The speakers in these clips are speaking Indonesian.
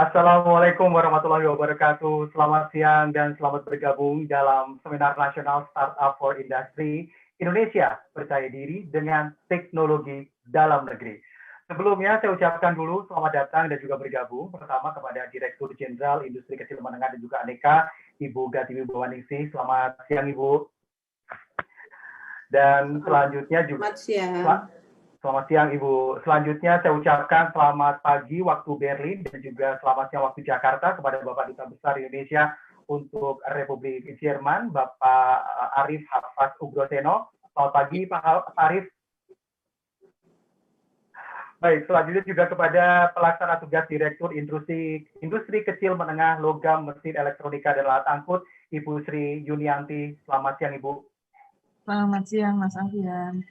Assalamualaikum warahmatullahi wabarakatuh. Selamat siang dan selamat bergabung dalam Seminar Nasional Startup for Industry Indonesia Percaya Diri dengan Teknologi Dalam Negeri. Sebelumnya saya ucapkan dulu selamat datang dan juga bergabung pertama kepada Direktur Jenderal Industri Kecil Menengah dan juga Aneka, Ibu Gatiwi Bawaningsih. Selamat siang Ibu. Dan selanjutnya juga selamat siang Ibu. Selanjutnya saya ucapkan selamat pagi waktu Berlin dan juga selamat siang waktu Jakarta kepada Bapak Duta Besar Indonesia untuk Republik Jerman, Bapak Arif Hafaz Ugroseno. Selamat pagi Pak Arif. Baik, selanjutnya juga kepada pelaksana tugas Direktur Industri Kecil Menengah Logam Mesin Elektronika dan Alat Angkut, Ibu Sri Yunianti. Selamat siang Ibu. Selamat siang Mas Alfian.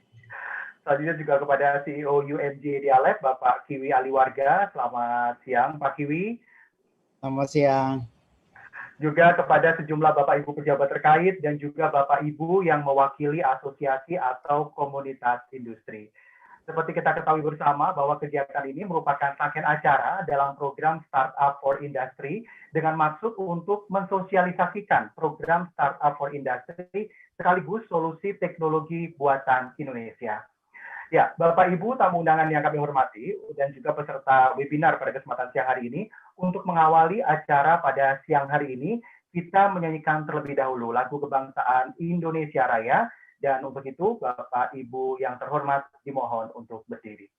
Selanjutnya juga kepada CEO UMJ Dialab, Bapak Kiwi Aliwarga. Selamat siang, Pak Kiwi. Selamat siang. Juga kepada sejumlah Bapak Ibu pejabat terkait dan juga Bapak Ibu yang mewakili asosiasi atau komunitas industri. Seperti kita ketahui bersama bahwa kegiatan ini merupakan rangkaian acara dalam program Startup for Industry dengan maksud untuk mensosialisasikan program Startup for Industry sekaligus solusi teknologi buatan Indonesia. Ya, Bapak Ibu tamu undangan yang kami hormati dan juga peserta webinar pada kesempatan siang hari ini, untuk mengawali acara pada siang hari ini, kita menyanyikan terlebih dahulu lagu kebangsaan Indonesia Raya, dan untuk itu Bapak Ibu yang terhormat dimohon untuk berdiri.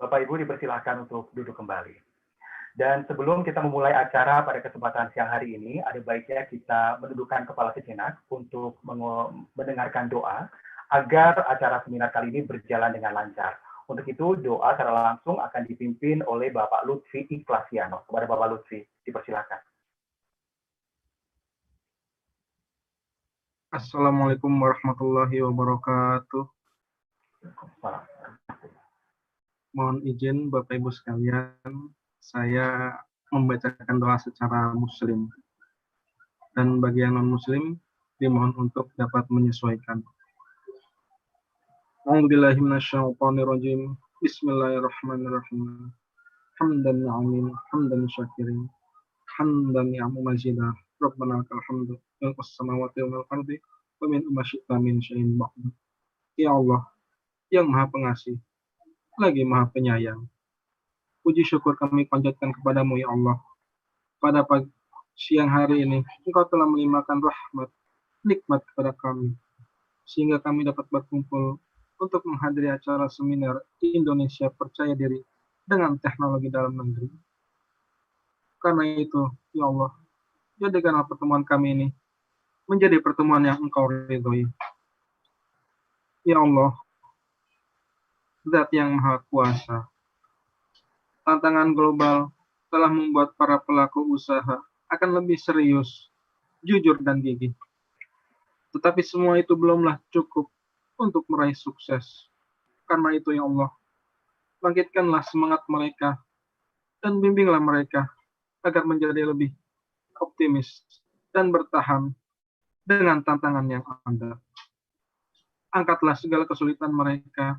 Bapak Ibu dipersilahkan untuk duduk kembali. Dan sebelum kita memulai acara pada kesempatan siang hari ini, ada baiknya kita menundukkan kepala sejenak untuk mendengarkan doa agar acara seminar kali ini berjalan dengan lancar. Untuk itu, doa secara langsung akan dipimpin oleh Bapak Lutfi Ikhlasiano. Kepada Bapak Lutfi, dipersilahkan. Assalamualaikum warahmatullahi wabarakatuh. Mohon izin Bapak Ibu sekalian, saya membacakan doa secara muslim. Dan bagi yang non-muslim, dimohon untuk dapat menyesuaikan. A'udzubillahi minasyaitonirrajim. Bismillahirrahmanirrahim. Hamdan ni'amin, hamdan syakirin, hamdan ni'amu mazidah. Rabbana lakal hamdu, milkus samawati wal ardi, wa min ma syi'ta min syai'in ba'd. Ya Allah, yang Maha Pengasih, lagi Maha Penyayang. Puji syukur kami panjatkan kepadamu ya Allah. Pada siang hari ini, Engkau telah melimpahkan rahmat, nikmat kepada kami, sehingga kami dapat berkumpul untuk menghadiri acara seminar Indonesia Percaya Diri dengan Teknologi Dalam Negeri. Karena itu, ya Allah, jadikanlah pertemuan kami ini menjadi pertemuan yang Engkau ridhoi. Ya Allah, Zat yang Maha Kuasa. Tantangan global telah membuat para pelaku usaha akan lebih serius, jujur, dan gigih. Tetapi semua itu belumlah cukup untuk meraih sukses. Karena itu ya Allah, bangkitkanlah semangat mereka dan bimbinglah mereka agar menjadi lebih optimis dan bertahan dengan tantangan yang ada. Angkatlah segala kesulitan mereka,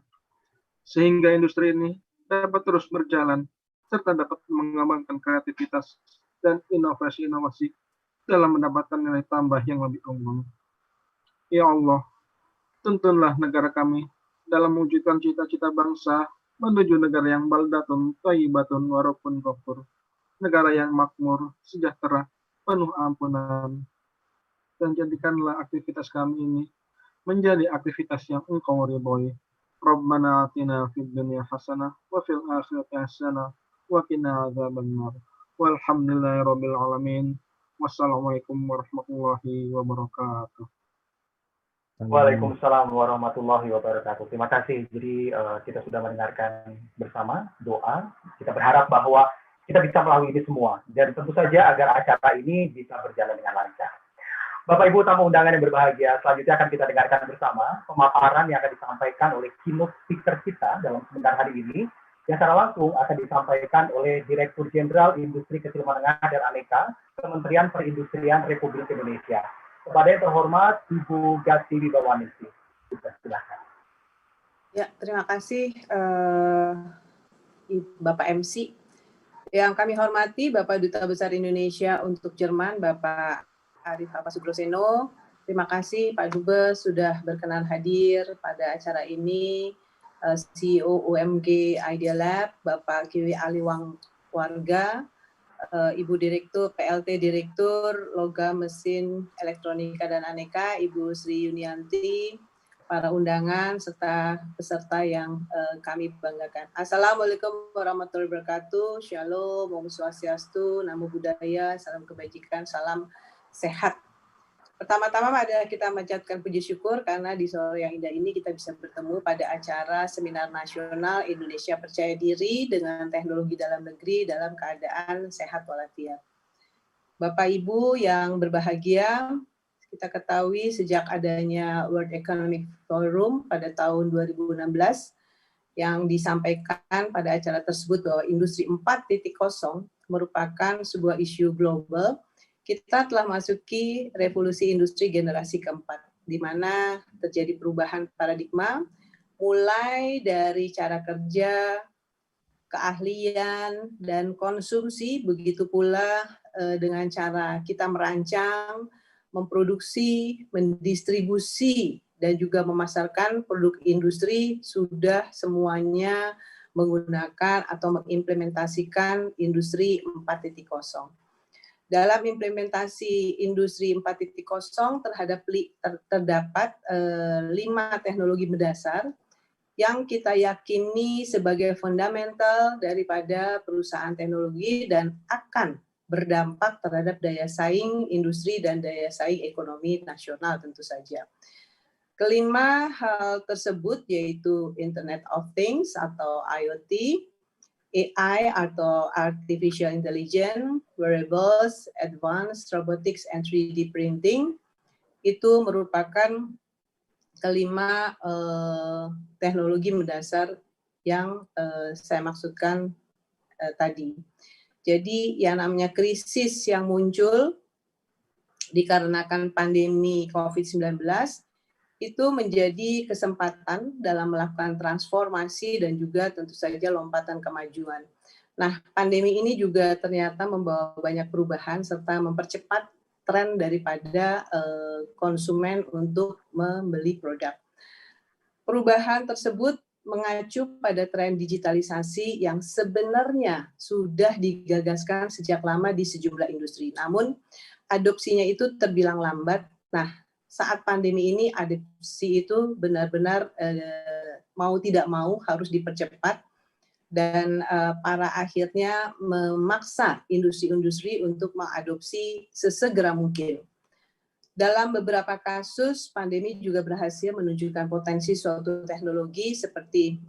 sehingga industri ini dapat terus berjalan, serta dapat mengembangkan kreativitas dan inovasi-inovasi dalam mendapatkan nilai tambah yang lebih unggul. Ya Allah, tuntunlah negara kami dalam mewujudkan cita-cita bangsa menuju negara yang baldatun, thayyibatun, warabun ghafur, negara yang makmur, sejahtera, penuh ampunan, dan jadikanlah aktivitas kami ini menjadi aktivitas yang Engkau ridhoi. Rabbana atina fid dunya hasanah wa fil akhirati hasanah wa qina adzabannar. Walhamdulillahirabbil alamin. Wassalamualaikum warahmatullahi wabarakatuh. Waalaikumsalam warahmatullahi wabarakatuh. Terima kasih. Jadi kita sudah mendengarkan bersama doa. Kita berharap bahwa kita bisa melalui ini semua. Dan tentu saja agar acara ini bisa berjalan dengan lancar. Bapak Ibu tamu undangan yang berbahagia, selanjutnya akan kita dengarkan bersama pemaparan yang akan disampaikan oleh keynote speaker kita dalam sebentar hari ini, yang secara langsung akan disampaikan oleh Direktur Jenderal Industri Kecil Menengah dan Aneka, Kementerian Perindustrian Republik Indonesia. Kepada yang terhormat, Ibu Gati Wibawaningsih. Silakan. Ya, terima kasih Bapak MC. Yang kami hormati Bapak Duta Besar Indonesia untuk Jerman, Bapak Arif Hapasugroseno. Terima kasih Pak Dubes sudah berkenan hadir pada acara ini. CEO UMG Idea Lab, Bapak Kiwi Aliwang Warga, Ibu Direktur PLT Direktur Logam Mesin Elektronika dan Aneka, Ibu Sri Yunianti, para undangan serta peserta yang kami banggakan. Assalamualaikum warahmatullahi wabarakatuh. Shalom, Om Swastiastu, Namo Buddhaya, salam kebajikan, salam sehat. Pertama-tama adalah kita mengucapkan puji syukur karena di sore yang indah ini kita bisa bertemu pada acara Seminar Nasional Indonesia Percaya Diri dengan Teknologi Dalam Negeri dalam keadaan sehat walafiat. Bapak Ibu yang berbahagia, kita ketahui sejak adanya World Economic Forum pada tahun 2016 yang disampaikan pada acara tersebut bahwa industri 4.0 merupakan sebuah isu global. Kita telah masuki revolusi industri generasi keempat, di mana terjadi perubahan paradigma, mulai dari cara kerja, keahlian, dan konsumsi, begitu pula dengan cara kita merancang, memproduksi, mendistribusi, dan juga memasarkan produk industri, sudah semuanya menggunakan atau mengimplementasikan industri 4.0. Dalam implementasi industri 4.0 terdapat 5 teknologi mendasar yang kita yakini sebagai fundamental daripada perusahaan teknologi dan akan berdampak terhadap daya saing industri dan daya saing ekonomi nasional tentu saja. Kelima hal tersebut yaitu Internet of Things atau IoT, AI atau Artificial Intelligence, Wearables, Advanced Robotics and 3D Printing, itu merupakan kelima teknologi mendasar yang saya maksudkan tadi. Jadi yang namanya krisis yang muncul dikarenakan pandemi COVID-19, itu menjadi kesempatan dalam melakukan transformasi dan juga tentu saja lompatan kemajuan. Nah, pandemi ini juga ternyata membawa banyak perubahan serta mempercepat tren daripada konsumen untuk membeli produk. Perubahan tersebut mengacu pada tren digitalisasi yang sebenarnya sudah digagaskan sejak lama di sejumlah industri. Namun, adopsinya itu terbilang lambat. Nah, saat pandemi ini adopsi itu benar-benar mau tidak mau harus dipercepat dan para akhirnya memaksa industri-industri untuk mengadopsi sesegera mungkin. Dalam beberapa kasus, pandemi juga berhasil menunjukkan potensi suatu teknologi seperti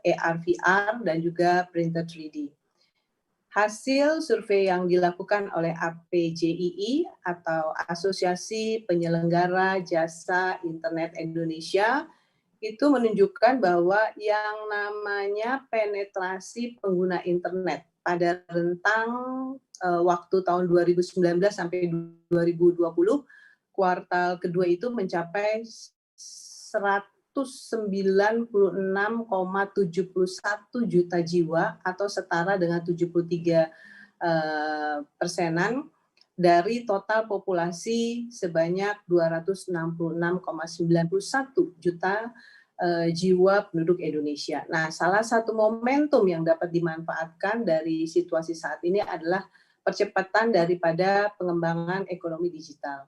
AR/VR dan juga printer 3D. Hasil survei yang dilakukan oleh APJII atau Asosiasi Penyelenggara Jasa Internet Indonesia itu menunjukkan bahwa yang namanya penetrasi pengguna internet pada rentang waktu tahun 2019 sampai 2020, kuartal kedua itu mencapai 196,71 juta jiwa atau setara dengan 73% dari total populasi sebanyak 266,91 juta jiwa penduduk Indonesia. Nah, salah satu momentum yang dapat dimanfaatkan dari situasi saat ini adalah percepatan daripada pengembangan ekonomi digital.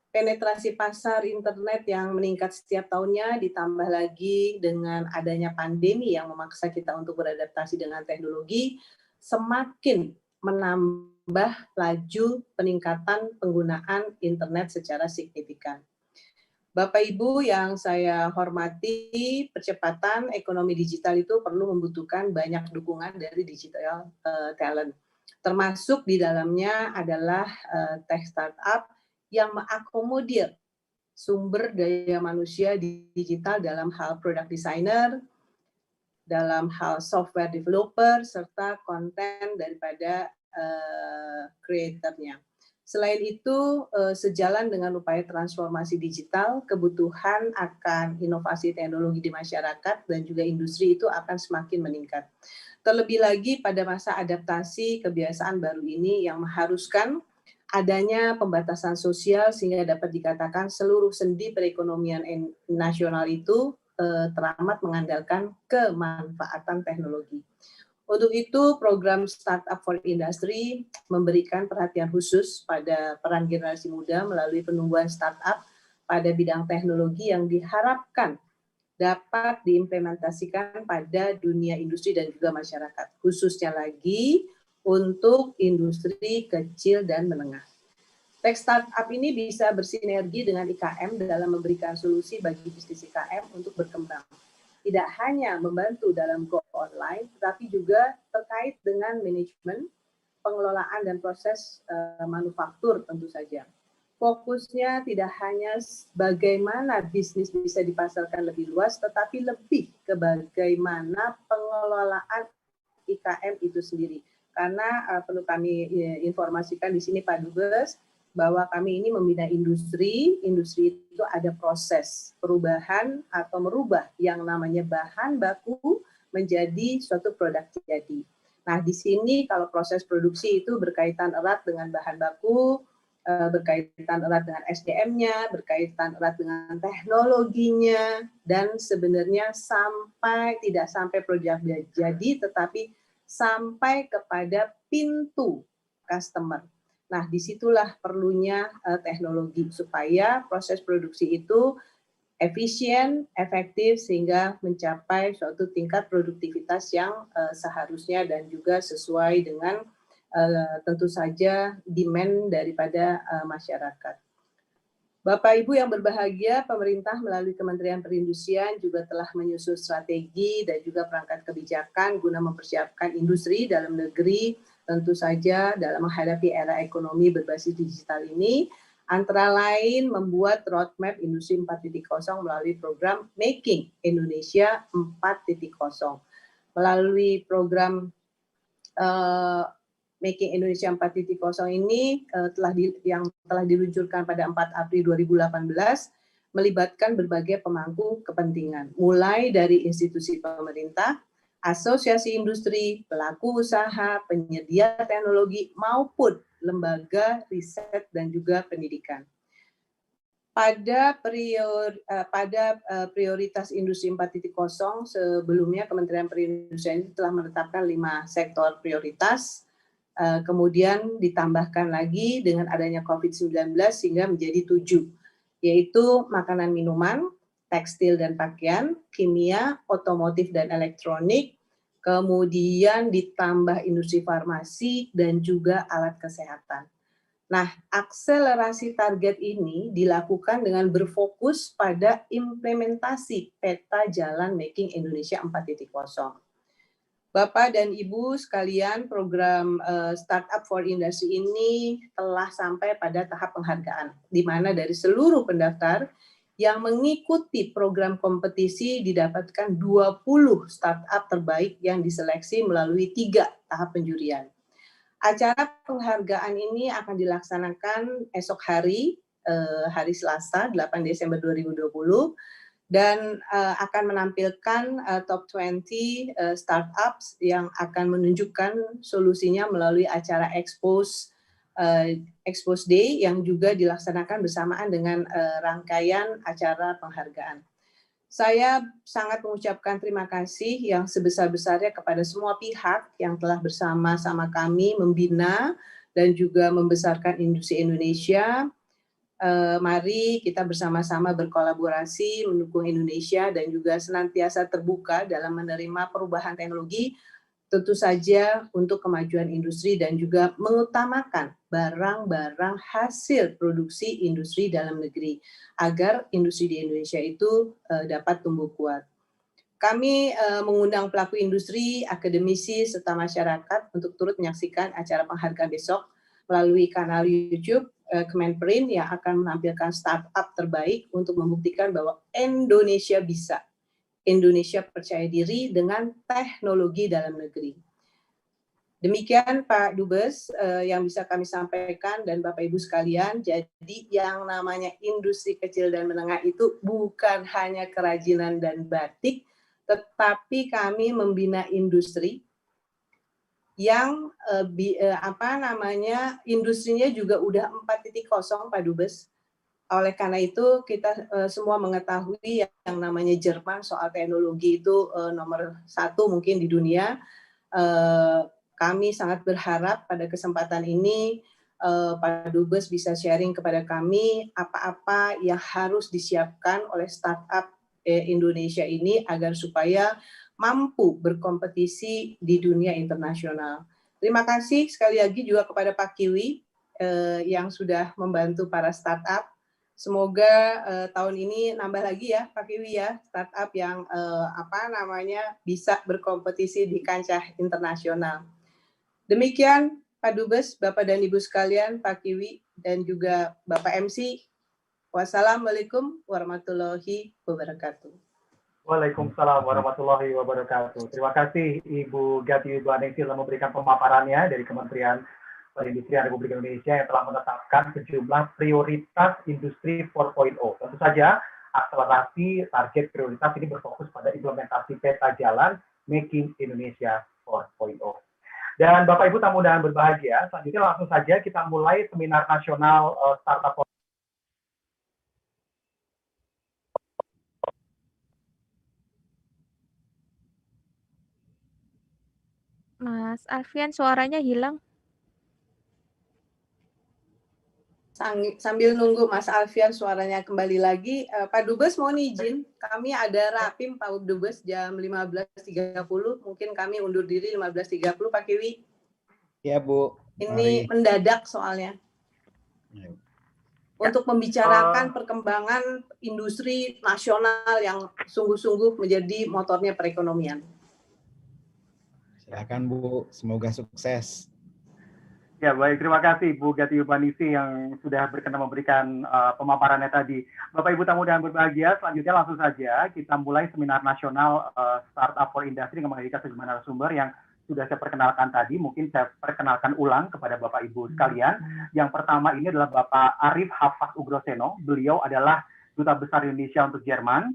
Penetrasi pasar internet yang meningkat setiap tahunnya ditambah lagi dengan adanya pandemi yang memaksa kita untuk beradaptasi dengan teknologi, semakin menambah laju peningkatan penggunaan internet secara signifikan. Bapak Ibu yang saya hormati, percepatan ekonomi digital itu perlu membutuhkan banyak dukungan dari digital talent. Termasuk di dalamnya adalah tech startup yang mengakomodir sumber daya manusia digital dalam hal product designer, dalam hal software developer, serta konten daripada kreatornya. Selain itu, sejalan dengan upaya transformasi digital, kebutuhan akan inovasi teknologi di masyarakat dan juga industri itu akan semakin meningkat. Terlebih lagi pada masa adaptasi kebiasaan baru ini yang mengharuskan adanya pembatasan sosial sehingga dapat dikatakan seluruh sendi perekonomian nasional itu teramat mengandalkan kemanfaatan teknologi. Untuk itu, program Startup for Industry memberikan perhatian khusus pada peran generasi muda melalui penumbuhan startup pada bidang teknologi yang diharapkan dapat diimplementasikan pada dunia industri dan juga masyarakat, khususnya lagi untuk industri kecil dan menengah. Tech startup ini bisa bersinergi dengan IKM dalam memberikan solusi bagi bisnis IKM untuk berkembang. Tidak hanya membantu dalam go online, tetapi juga terkait dengan manajemen, pengelolaan dan proses manufaktur tentu saja. Fokusnya tidak hanya bagaimana bisnis bisa dipasarkan lebih luas, tetapi lebih ke bagaimana pengelolaan IKM itu sendiri. Karena perlu kami informasikan di sini Pak Dubes, bahwa kami ini membina industri itu ada proses perubahan atau merubah yang namanya bahan baku menjadi suatu produk jadi. Nah, di sini kalau proses produksi itu berkaitan erat dengan bahan baku, berkaitan erat dengan SDM-nya, berkaitan erat dengan teknologinya, dan sebenarnya tidak sampai produk jadi, tetapi sampai kepada pintu customer. Nah, disitulah perlunya teknologi supaya proses produksi itu efisien, efektif, sehingga mencapai suatu tingkat produktivitas yang seharusnya dan juga sesuai dengan tentu saja demand daripada masyarakat. Bapak Ibu yang berbahagia, pemerintah melalui Kementerian Perindustrian juga telah menyusun strategi dan juga perangkat kebijakan guna mempersiapkan industri dalam negeri tentu saja dalam menghadapi era ekonomi berbasis digital ini, antara lain membuat roadmap industri 4.0 melalui program Making Indonesia 4.0. Melalui program Making Indonesia 4.0 ini yang telah diluncurkan pada 4 April 2018, melibatkan berbagai pemangku kepentingan, mulai dari institusi pemerintah, asosiasi industri, pelaku usaha, penyedia teknologi, maupun lembaga riset dan juga pendidikan. Pada prioritas industri 4.0 sebelumnya Kementerian Perindustrian telah menetapkan 5 sektor prioritas, kemudian ditambahkan lagi dengan adanya COVID-19 sehingga menjadi 7, yaitu makanan minuman, tekstil dan pakaian, kimia, otomotif dan elektronik, kemudian ditambah industri farmasi dan juga alat kesehatan. Nah, akselerasi target ini dilakukan dengan berfokus pada implementasi peta jalan Making Indonesia 4.0. Bapak dan Ibu sekalian, program Startup for Industry ini telah sampai pada tahap penghargaan, di mana dari seluruh pendaftar yang mengikuti program kompetisi didapatkan 20 startup terbaik yang diseleksi melalui 3 tahap penjurian. Acara penghargaan ini akan dilaksanakan esok hari, hari Selasa, 8 Desember 2020, dan akan menampilkan top 20 startups yang akan menunjukkan solusinya melalui acara Expose Day yang juga dilaksanakan bersamaan dengan rangkaian acara penghargaan. Saya sangat mengucapkan terima kasih yang sebesar-besarnya kepada semua pihak yang telah bersama-sama kami membina dan juga membesarkan industri Indonesia. Mari kita bersama-sama berkolaborasi mendukung Indonesia dan juga senantiasa terbuka dalam menerima perubahan teknologi, tentu saja untuk kemajuan industri dan juga mengutamakan barang-barang hasil produksi industri dalam negeri agar industri di Indonesia itu dapat tumbuh kuat. Kami mengundang pelaku industri, akademisi, serta masyarakat untuk turut menyaksikan acara penghargaan besok melalui kanal YouTube Kemenperin yang akan menampilkan startup terbaik untuk membuktikan bahwa Indonesia bisa. Indonesia percaya diri dengan teknologi dalam negeri. Demikian Pak Dubes yang bisa kami sampaikan dan Bapak Ibu sekalian. Jadi yang namanya industri kecil dan menengah itu bukan hanya kerajinan dan batik, tetapi kami membina industri yang industrinya juga udah 4.0 Pak Dubes. Oleh karena itu kita semua mengetahui yang namanya Jerman soal teknologi itu nomor 1 mungkin di dunia. Kami sangat berharap pada kesempatan ini Pak Dubes bisa sharing kepada kami apa-apa yang harus disiapkan oleh startup Indonesia ini agar supaya mampu berkompetisi di dunia internasional. Terima kasih sekali lagi juga kepada Pak Kiwi yang sudah membantu para startup. Semoga tahun ini nambah lagi ya Pak Kiwi ya, startup yang bisa berkompetisi di kancah internasional. Demikian Pak Dubes, Bapak dan Ibu sekalian, Pak Kiwi dan juga Bapak MC. Wassalamualaikum warahmatullahi wabarakatuh. Waalaikumsalam warahmatullahi wabarakatuh. Terima kasih Ibu Gati Wibaningsih telah memberikan pemaparannya dari Kementerian Perindustrian Republik Indonesia yang telah menetapkan sejumlah prioritas industri 4.0. Tentu saja akselerasi target prioritas ini berfokus pada implementasi peta jalan Making Indonesia 4.0. Dan Bapak Ibu tamu undangan berbahagia, selanjutnya langsung saja kita mulai seminar nasional startup. Mas Alfian suaranya hilang. Sambil nunggu Mas Alfian suaranya kembali lagi, Pak Dubes mohon izin, kami ada rapim Pak Dubes jam 15.30, mungkin kami undur diri 15.30 Pak Kiwi. Ya Bu. Ini mendadak soalnya. Untuk membicarakan perkembangan industri nasional yang sungguh-sungguh menjadi motornya perekonomian. Silakan Bu, semoga sukses. Ya baik, terima kasih Bu Gati Wibaningsih yang sudah berkenan memberikan pemaparannya tadi. Bapak Ibu tamu undangan berbahagia, selanjutnya langsung saja kita mulai seminar nasional Startup for Industry dengan menghadirkan sejumlah narasumber yang sudah saya perkenalkan tadi. Mungkin saya perkenalkan ulang kepada Bapak Ibu sekalian. Yang pertama ini adalah Bapak Arif Hafaz Ugroseno. Beliau adalah Duta Besar Indonesia untuk Jerman.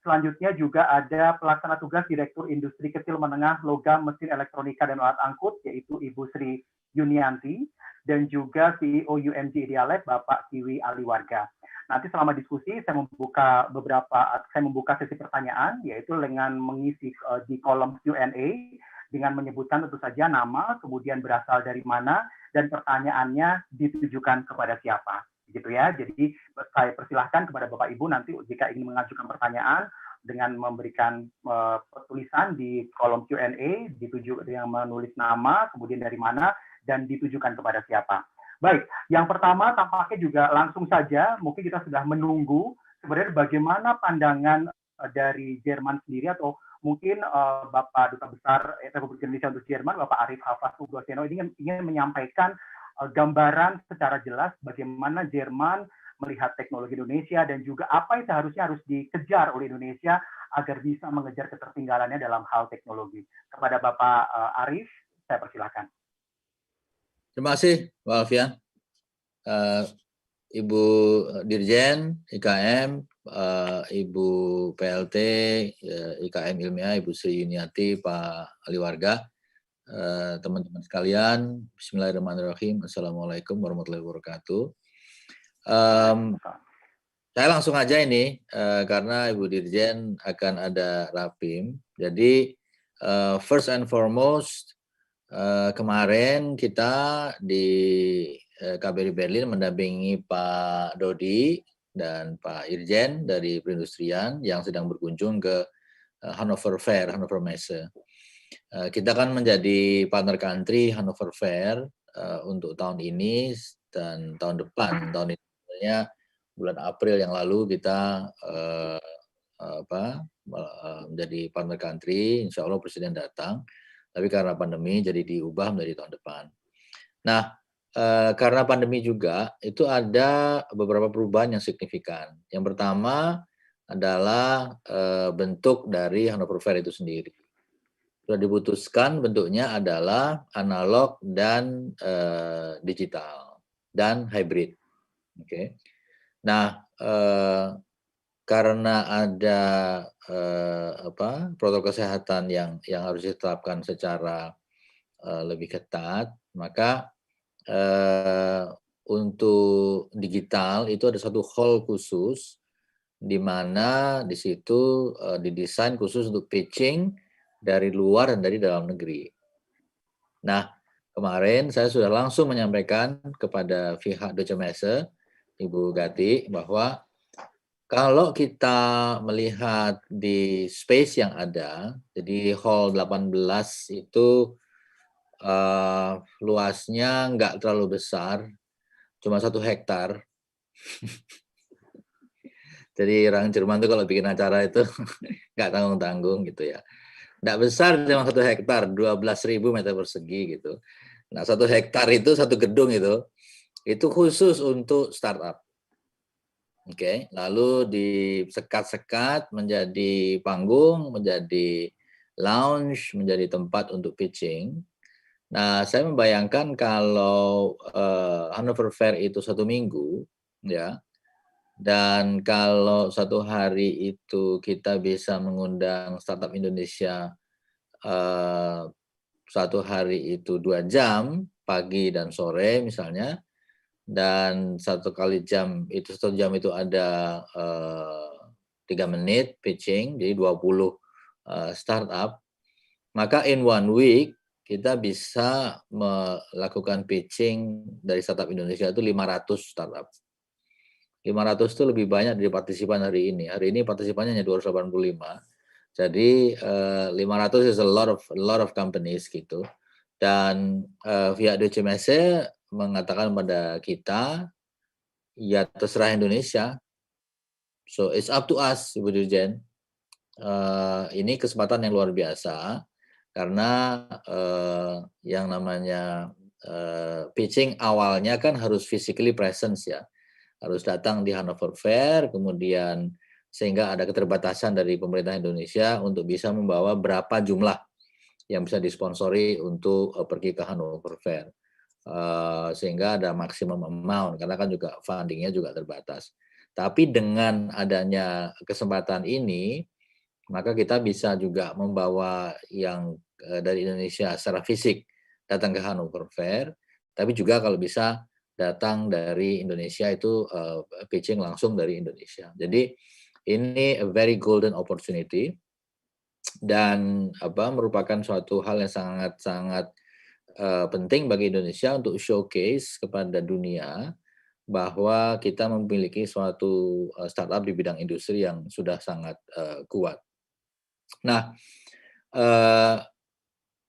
Selanjutnya juga ada pelaksana tugas Direktur Industri Kecil Menengah Logam Mesin Elektronika dan Alat Angkut, yaitu Ibu Sri Yunianti, dan juga CEO UMG Idealab Bapak Kiwi Aliwarga. Nanti selama diskusi saya membuka sesi pertanyaan, yaitu dengan mengisi di kolom Q&A dengan menyebutkan tentu saja nama, kemudian berasal dari mana, dan pertanyaannya ditujukan kepada siapa. Gitu ya. Jadi saya persilahkan kepada Bapak Ibu nanti jika ingin mengajukan pertanyaan dengan memberikan tulisan di kolom Q&A, dengan menulis nama, kemudian dari mana, dan ditujukan kepada siapa. Baik, yang pertama tampaknya juga langsung saja mungkin kita sudah menunggu sebenarnya bagaimana pandangan dari Jerman sendiri atau mungkin Bapak Duta Besar Republik Indonesia untuk Jerman, Bapak Arif Hafaz Ugroseno ini ingin menyampaikan gambaran secara jelas bagaimana Jerman melihat teknologi Indonesia dan juga apa yang seharusnya harus dikejar oleh Indonesia agar bisa mengejar ketertinggalannya dalam hal teknologi. Kepada Bapak Arif, saya persilahkan. Terima kasih, Pak Alfian. Ibu Dirjen IKM, Ibu PLT IKM Ilmiah, Ibu Sri Yuniati, Pak Ali Warga, teman-teman sekalian, Bismillahirrahmanirrahim. Assalamualaikum warahmatullahi wabarakatuh. Saya langsung aja ini karena Ibu Dirjen akan ada rapim. Jadi first and foremost, kemarin kita di KBRI Berlin mendampingi Pak Dodi dan Pak Irjen dari perindustrian yang sedang berkunjung ke Hannover Fair, Hannover Messe. Kita kan menjadi partner country Hannover Fair untuk tahun ini dan tahun depan. Tahun ini sebenarnya bulan April yang lalu kita menjadi partner country, insya Allah Presiden datang. Tapi karena pandemi jadi diubah menjadi tahun depan. Nah, karena pandemi juga itu ada beberapa perubahan yang signifikan. Yang pertama adalah bentuk dari Hannover Fair itu sendiri. Sudah diputuskan bentuknya adalah analog dan digital dan hybrid. Oke. Nah, karena ada protokol kesehatan yang harus ditetapkan secara lebih ketat, maka untuk digital itu ada satu hall khusus di mana di situ didesain khusus untuk pitching dari luar dan dari dalam negeri. Nah, kemarin saya sudah langsung menyampaikan kepada pihak Deutsche Messe, Ibu Gati, bahwa kalau kita melihat di space yang ada, jadi hall 18 itu luasnya nggak terlalu besar, cuma 1 hektar. Jadi orang Jerman tuh kalau bikin acara itu nggak tanggung-tanggung gitu ya. Nggak besar, cuma 1 hektar, 12.000 meter persegi gitu. Nah 1 hektar itu, 1 gedung itu khusus untuk startup. Oke, lalu disekat-sekat menjadi panggung, menjadi lounge, menjadi tempat untuk pitching. Nah, saya membayangkan kalau Hannover Fair itu 1 minggu, ya, dan kalau 1 hari itu kita bisa mengundang startup Indonesia 1 hari itu 2 jam, pagi dan sore misalnya. Dan 1 jam itu ada 3 menit pitching, jadi 20 startup. Maka in 1 week kita bisa melakukan pitching dari startup Indonesia itu 500 startup. 500 itu lebih banyak dari partisipan hari ini. Hari ini partisipannya hanya 285. Jadi 500 is a lot of companies gitu. Dan pihak Deutsche Messe mengatakan pada kita, ya terserah Indonesia. So it's up to us, Ibu Dirjen. Ini kesempatan yang luar biasa karena yang namanya pitching awalnya kan harus physically presence ya, harus datang di Hannover Fair, kemudian sehingga ada keterbatasan dari pemerintah Indonesia untuk bisa membawa berapa jumlah yang bisa disponsori untuk pergi ke Hannover Fair. Sehingga ada maksimum amount karena kan juga fundingnya juga terbatas. Tapi dengan adanya kesempatan ini, maka kita bisa juga membawa yang dari Indonesia secara fisik datang ke Hannover Fair, tapi juga kalau bisa datang dari Indonesia itu pitching langsung dari Indonesia. Jadi ini a very golden opportunity dan merupakan suatu hal yang sangat-sangat penting bagi Indonesia untuk showcase kepada dunia bahwa kita memiliki suatu startup di bidang industri yang sudah sangat kuat. Nah,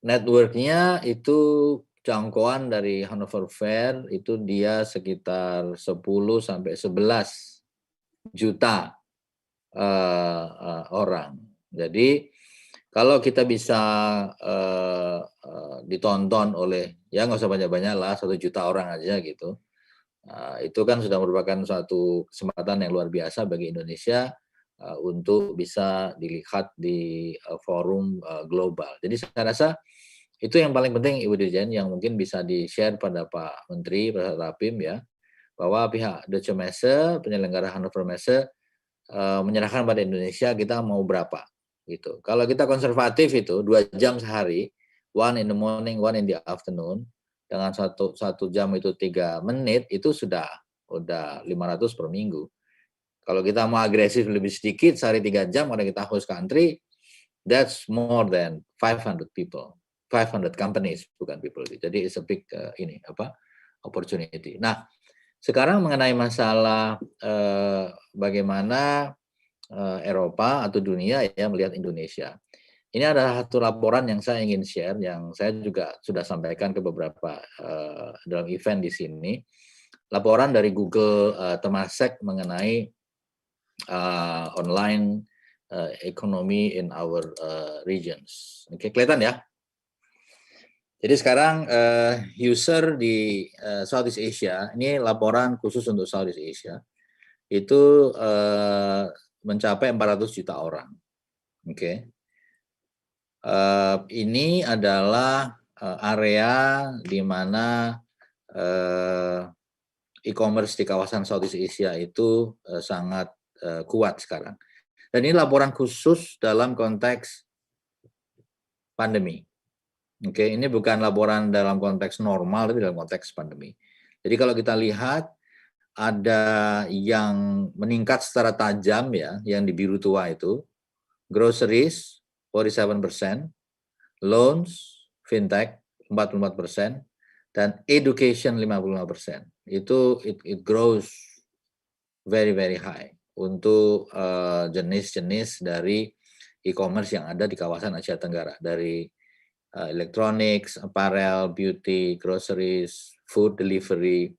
network-nya itu jangkauan dari Hannover Fair itu dia sekitar 10 sampai 11 juta orang. Jadi kalau kita bisa ditonton oleh, ya nggak usah banyak-banyak lah, 1 juta orang aja gitu, itu kan sudah merupakan suatu kesempatan yang luar biasa bagi Indonesia untuk bisa dilihat di forum global. Jadi saya rasa itu yang paling penting, Ibu Dirjen, yang mungkin bisa di-share pada Pak Menteri, Pak Rapim ya, bahwa pihak Deutsche Messe, penyelenggara Hannover Messe, menyerahkan pada Indonesia kita mau berapa gitu. Kalau kita konservatif itu 2 jam sehari, 1 in the morning, 1 in the afternoon, dengan satu jam itu 3 menit, itu udah 500 per minggu. Kalau kita mau agresif lebih sedikit, sehari 3 jam, kalau kita host country, that's more than 500 people. 500 companies, bukan people. Jadi it's a big opportunity. Nah, sekarang mengenai masalah bagaimana Eropa atau dunia ya melihat Indonesia. Ini adalah satu laporan yang saya ingin share, yang saya juga sudah sampaikan ke beberapa dalam event di sini. Laporan dari Google Temasek mengenai online economy in our regions. Oke, kelihatan ya? Jadi sekarang user di Southeast Asia, ini laporan khusus untuk Southeast Asia, itu mencapai 400 juta orang. Oke. Ini adalah area di mana e-commerce di kawasan Southeast Asia itu sangat kuat sekarang. Dan ini laporan khusus dalam konteks pandemi. Oke, ini bukan laporan dalam konteks normal, tapi dalam konteks pandemi. Jadi kalau kita lihat, ada yang meningkat secara tajam ya, yang di biru tua itu, groceries 47%, loans, fintech 44%, dan education 55%. Itu it grows very very high untuk jenis-jenis dari e-commerce yang ada di kawasan Asia Tenggara, dari electronics, apparel, beauty, groceries, food delivery,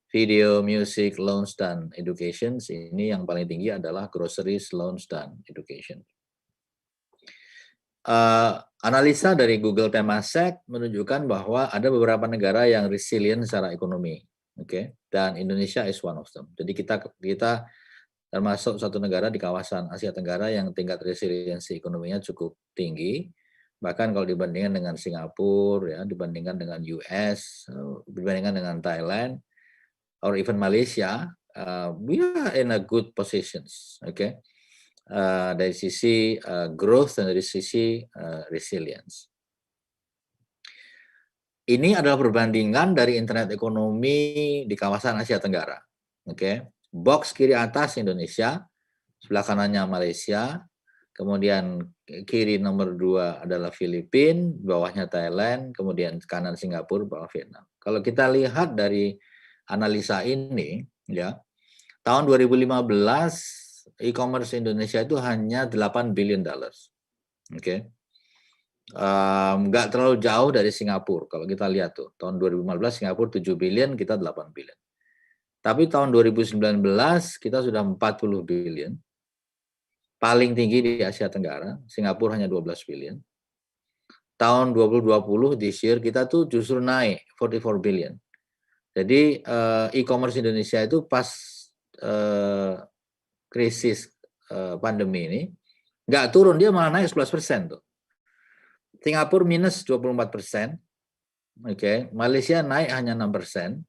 video, music, loans, dan education. Ini yang paling tinggi adalah groceries, loans, dan education. Analisa dari Google Temasek menunjukkan bahwa ada beberapa negara yang resilient secara ekonomi, dan Indonesia is one of them. Jadi kita termasuk satu negara di kawasan Asia Tenggara yang tingkat resiliensi ekonominya cukup tinggi. Bahkan kalau dibandingkan dengan Singapura, ya, dibandingkan dengan US, dibandingkan dengan Thailand, or even Malaysia, we are in a good positions, dari sisi growth dan dari sisi resilience. Ini adalah perbandingan dari internet ekonomi di kawasan Asia Tenggara. Box kiri atas Indonesia, sebelah kanannya Malaysia, kemudian kiri nomor 2 adalah Filipina, bawahnya Thailand, kemudian kanan Singapura, bawah Vietnam. Kalau kita lihat dari analisa ini, ya, tahun 2015 e-commerce Indonesia itu hanya $8 billion. Nggak terlalu jauh dari Singapura. Kalau kita lihat tuh, tahun 2015 Singapura 7 billion, kita 8 billion. Tapi tahun 2019 kita sudah 40 billion. Paling tinggi di Asia Tenggara, Singapura hanya 12 billion. Tahun 2020 this year kita tuh justru naik 44 billion. Jadi e-commerce Indonesia itu pas krisis pandemi ini nggak turun, dia malah naik 11% tuh. Singapura minus 24%, Malaysia naik hanya 6%,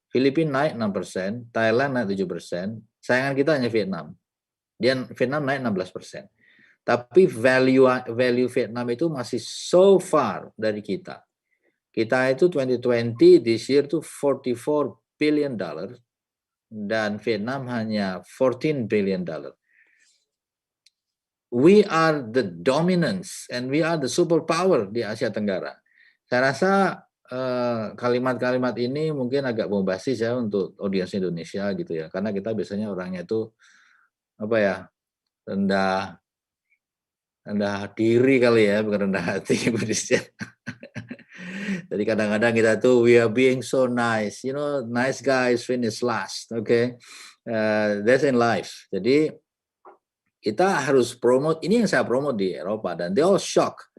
Filipina naik 6%, Thailand naik 7%, sayangan kita hanya Vietnam. Vietnam naik 16%. Tapi value Vietnam itu masih so far dari kita. Kita itu 2020 this year itu $44 billion dan Vietnam hanya $14 billion. We are the dominance and we are the superpower di Asia Tenggara. Saya rasa kalimat-kalimat ini mungkin agak bombastis ya untuk audiens Indonesia gitu ya, karena kita biasanya orangnya itu rendah diri kali ya, bukan rendah hati, Bu Dirjen. Jadi kadang-kadang kita tuh we are being so nice, you know, nice guys finish last, okay? That's in life. Jadi kita harus promote, ini yang saya promote di Eropa dan they all shock.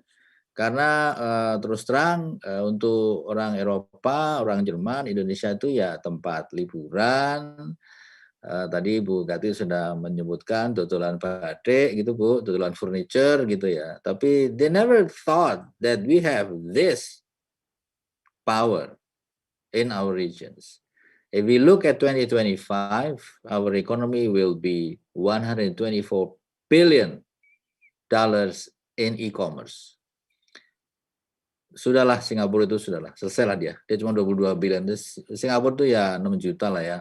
Karena terus terang untuk orang Eropa, orang Jerman, Indonesia itu ya tempat liburan. Tadi Bu Gati sudah menyebutkan tutulan batik gitu Bu, tutulan furniture gitu ya. Tapi they never thought that we have this power in our regions. If we look at 2025, our economy will be $124 billion in e-commerce. Sudahlah Singapura itu sudahlah, selesailah dia. Dia cuma 22 billion. Singapura itu ya 6 juta lah ya.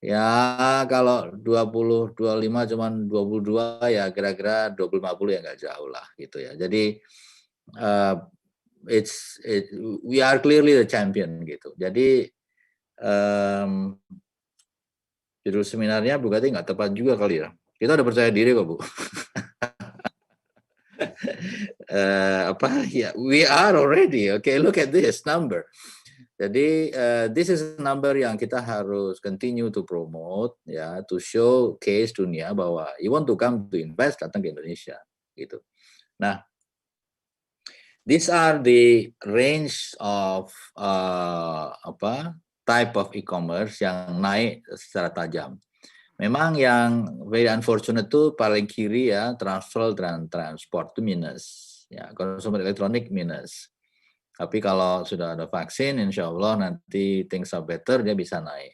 Ya kalau 20, 25 cuma 22 ya kira-kira 20, 50 ya nggak jauh lah gitu ya. Jadi we are clearly the champion gitu. Jadi judul seminarnya Bu Gati nggak tepat juga kali ya. Kita udah percaya diri kok Bu. We are already, okay, look at this number. Jadi this is a number yang kita harus continue to promote ya, to showcase dunia bahwa you want to come to invest, datang ke Indonesia gitu. Nah, these are the range of type of e-commerce yang naik secara tajam. Memang yang very unfortunate itu paling kiri ya, travel dan transport itu minus, ya, consumer elektronik minus. Tapi kalau sudah ada vaksin, insya Allah nanti things are better, dia bisa naik.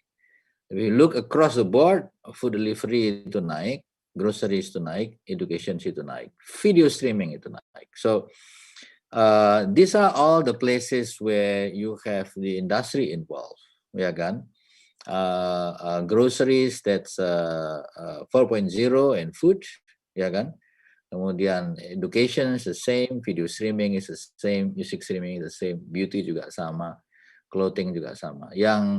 If you look across the board, food delivery itu naik, groceries itu naik, education itu naik, video streaming itu naik. So these are all the places where you have the industry involved, ya kan? Groceries that's 4.0 and food, ya kan? Kemudian education is the same, video streaming is the same, music streaming is the same, beauty juga sama, clothing juga sama. Yang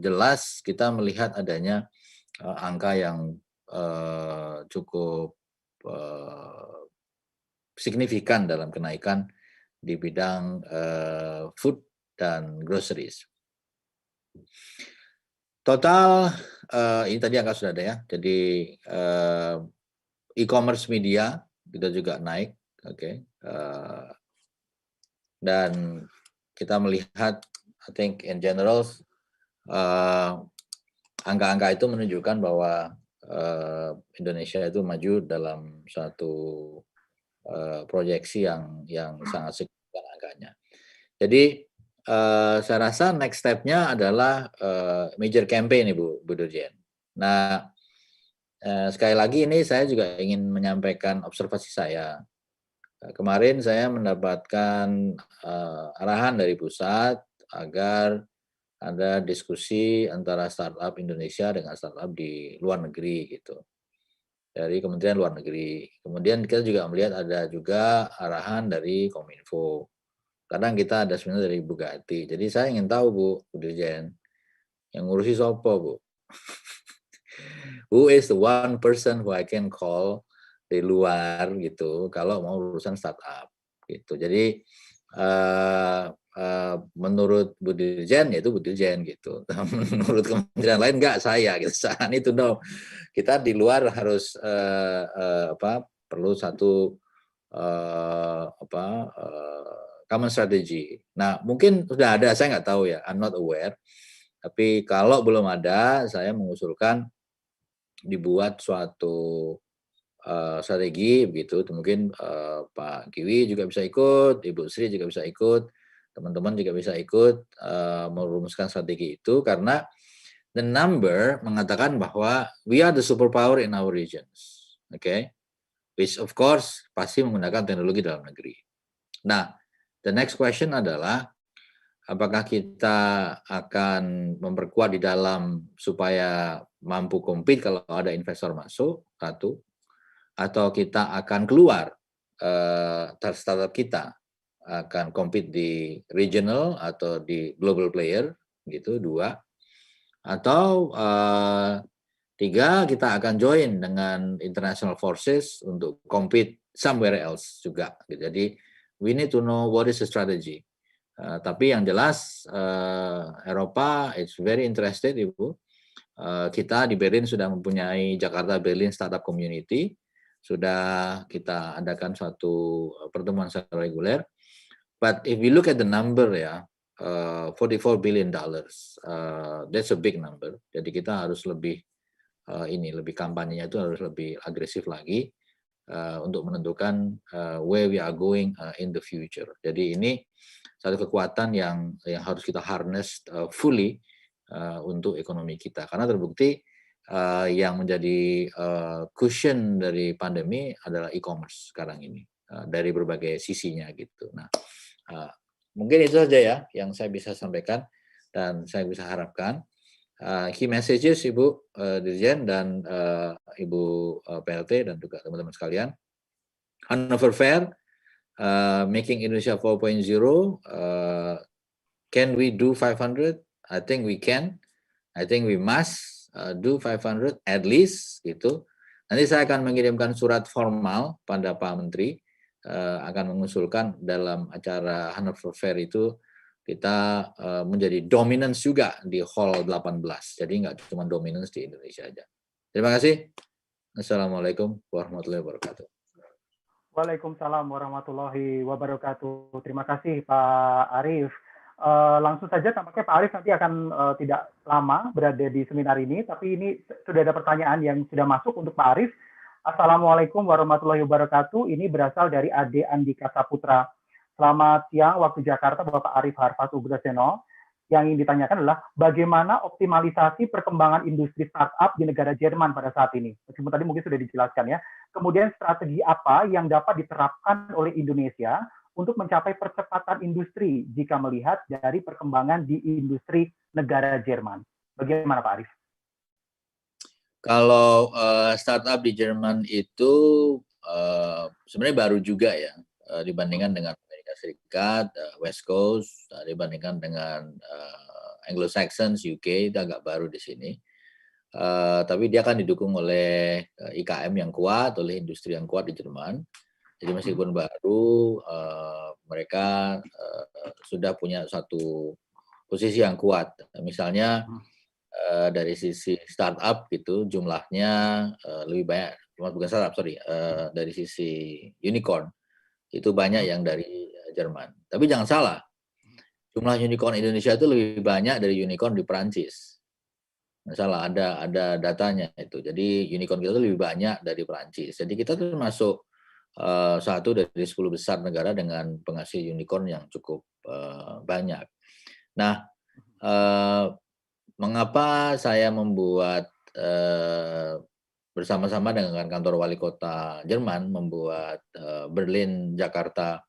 jelas kita melihat adanya angka yang cukup signifikan dalam kenaikan di bidang food dan groceries. Total ini tadi angka sudah ada ya. Jadi e-commerce media kita juga naik, oke. Dan kita melihat, I think in general, angka-angka itu menunjukkan bahwa Indonesia itu maju dalam satu proyeksi yang sangat signifikan angkanya. Jadi saya rasa next step-nya adalah major campaign Bu Dirjen. Nah, sekali lagi ini saya juga ingin menyampaikan observasi saya. Kemarin saya mendapatkan arahan dari pusat agar ada diskusi antara startup Indonesia dengan startup di luar negeri gitu. Dari Kementerian Luar Negeri. Kemudian kita juga melihat ada juga arahan dari Kominfo. Kadang kita ada sebenarnya dari Bu Gati. Jadi saya ingin tahu Bu Dirjen, yang ngurusi sopo Bu? Who is the one person who I can call di luar gitu kalau mau urusan startup gitu. Jadi menurut Bu Dirjen yaitu Bu Dirjen gitu. Menurut kementerian lain enggak saya gitu. Saat itu no. Kita di luar harus perlu satu common strategy. Nah, mungkin sudah ada, saya nggak tahu ya, I'm not aware. Tapi kalau belum ada, saya mengusulkan dibuat suatu strategi begitu. Mungkin Pak Kiwi juga bisa ikut, Ibu Sri juga bisa ikut, teman-teman juga bisa ikut merumuskan strategi itu karena the number mengatakan bahwa we are the superpower in our regions, okay? Which of course pasti menggunakan teknologi dalam negeri. Nah, the next question adalah apakah kita akan memperkuat di dalam supaya mampu compete kalau ada investor masuk, satu, atau kita akan keluar startup kita akan compete di regional atau di global player, gitu, dua, atau tiga, kita akan join dengan international forces untuk compete somewhere else juga. Jadi we need to know what is the strategy. Tapi yang jelas Eropa is very interested, Ibu. Kita di Berlin sudah mempunyai Jakarta Berlin Startup Community. Sudah kita adakan suatu pertemuan secara reguler. But if we look at the number ya, $44 billion, that's a big number. Jadi kita harus lebih lebih kampanyenya itu harus lebih agresif lagi untuk menentukan where we are going in the future. Jadi ini satu kekuatan yang harus kita harness fully untuk ekonomi kita. Karena terbukti yang menjadi cushion dari pandemi adalah e-commerce sekarang ini dari berbagai sisinya gitu. Nah, mungkin itu saja ya yang saya bisa sampaikan dan saya bisa harapkan. Key messages Ibu Dirjen dan Ibu PLT dan juga teman-teman sekalian. Hannover Fair, Making Indonesia 4.0, can we do 500? I think we can. I think we must do 500 at least gitu. Nanti saya akan mengirimkan surat formal pada Pak Menteri, akan mengusulkan dalam acara Hannover Fair itu kita menjadi dominance juga di Hall 18. Jadi nggak cuma dominance di Indonesia aja. Terima kasih. Assalamualaikum warahmatullahi wabarakatuh. Waalaikumsalam warahmatullahi wabarakatuh. Terima kasih Pak Arief. Langsung saja tampaknya Pak Arief nanti akan tidak lama berada di seminar ini, tapi ini sudah ada pertanyaan yang sudah masuk untuk Pak Arief. Assalamualaikum warahmatullahi wabarakatuh. Ini berasal dari Ade Andika Saputra. Selamat siang waktu Jakarta Bapak Arief Harfa Sugroseno. Yang ingin ditanyakan adalah bagaimana optimalisasi perkembangan industri startup di negara Jerman pada saat ini. Meskipun tadi mungkin sudah dijelaskan ya. Kemudian strategi apa yang dapat diterapkan oleh Indonesia untuk mencapai percepatan industri jika melihat dari perkembangan di industri negara Jerman. Bagaimana Pak Arief? Kalau startup di Jerman itu sebenarnya baru juga ya dibandingkan dengan Amerika Serikat, West Coast, dibandingkan dengan Anglo-Saxons, UK itu agak baru di sini. Tapi dia akan didukung oleh IKM yang kuat, oleh industri yang kuat di Jerman. Jadi meskipun baru, mereka sudah punya satu posisi yang kuat. Misalnya dari sisi startup gitu, jumlahnya lebih banyak, bukan startup, sorry, dari sisi unicorn itu banyak yang dari Jerman. Tapi jangan salah, jumlah unicorn Indonesia itu lebih banyak dari unicorn di Perancis. Salah, ada datanya itu. Jadi unicorn kita itu lebih banyak dari Perancis. Jadi kita termasuk satu dari 10 besar negara dengan penghasil unicorn yang cukup banyak. Nah, mengapa saya membuat bersama-sama dengan kantor wali kota Jerman membuat Berlin Jakarta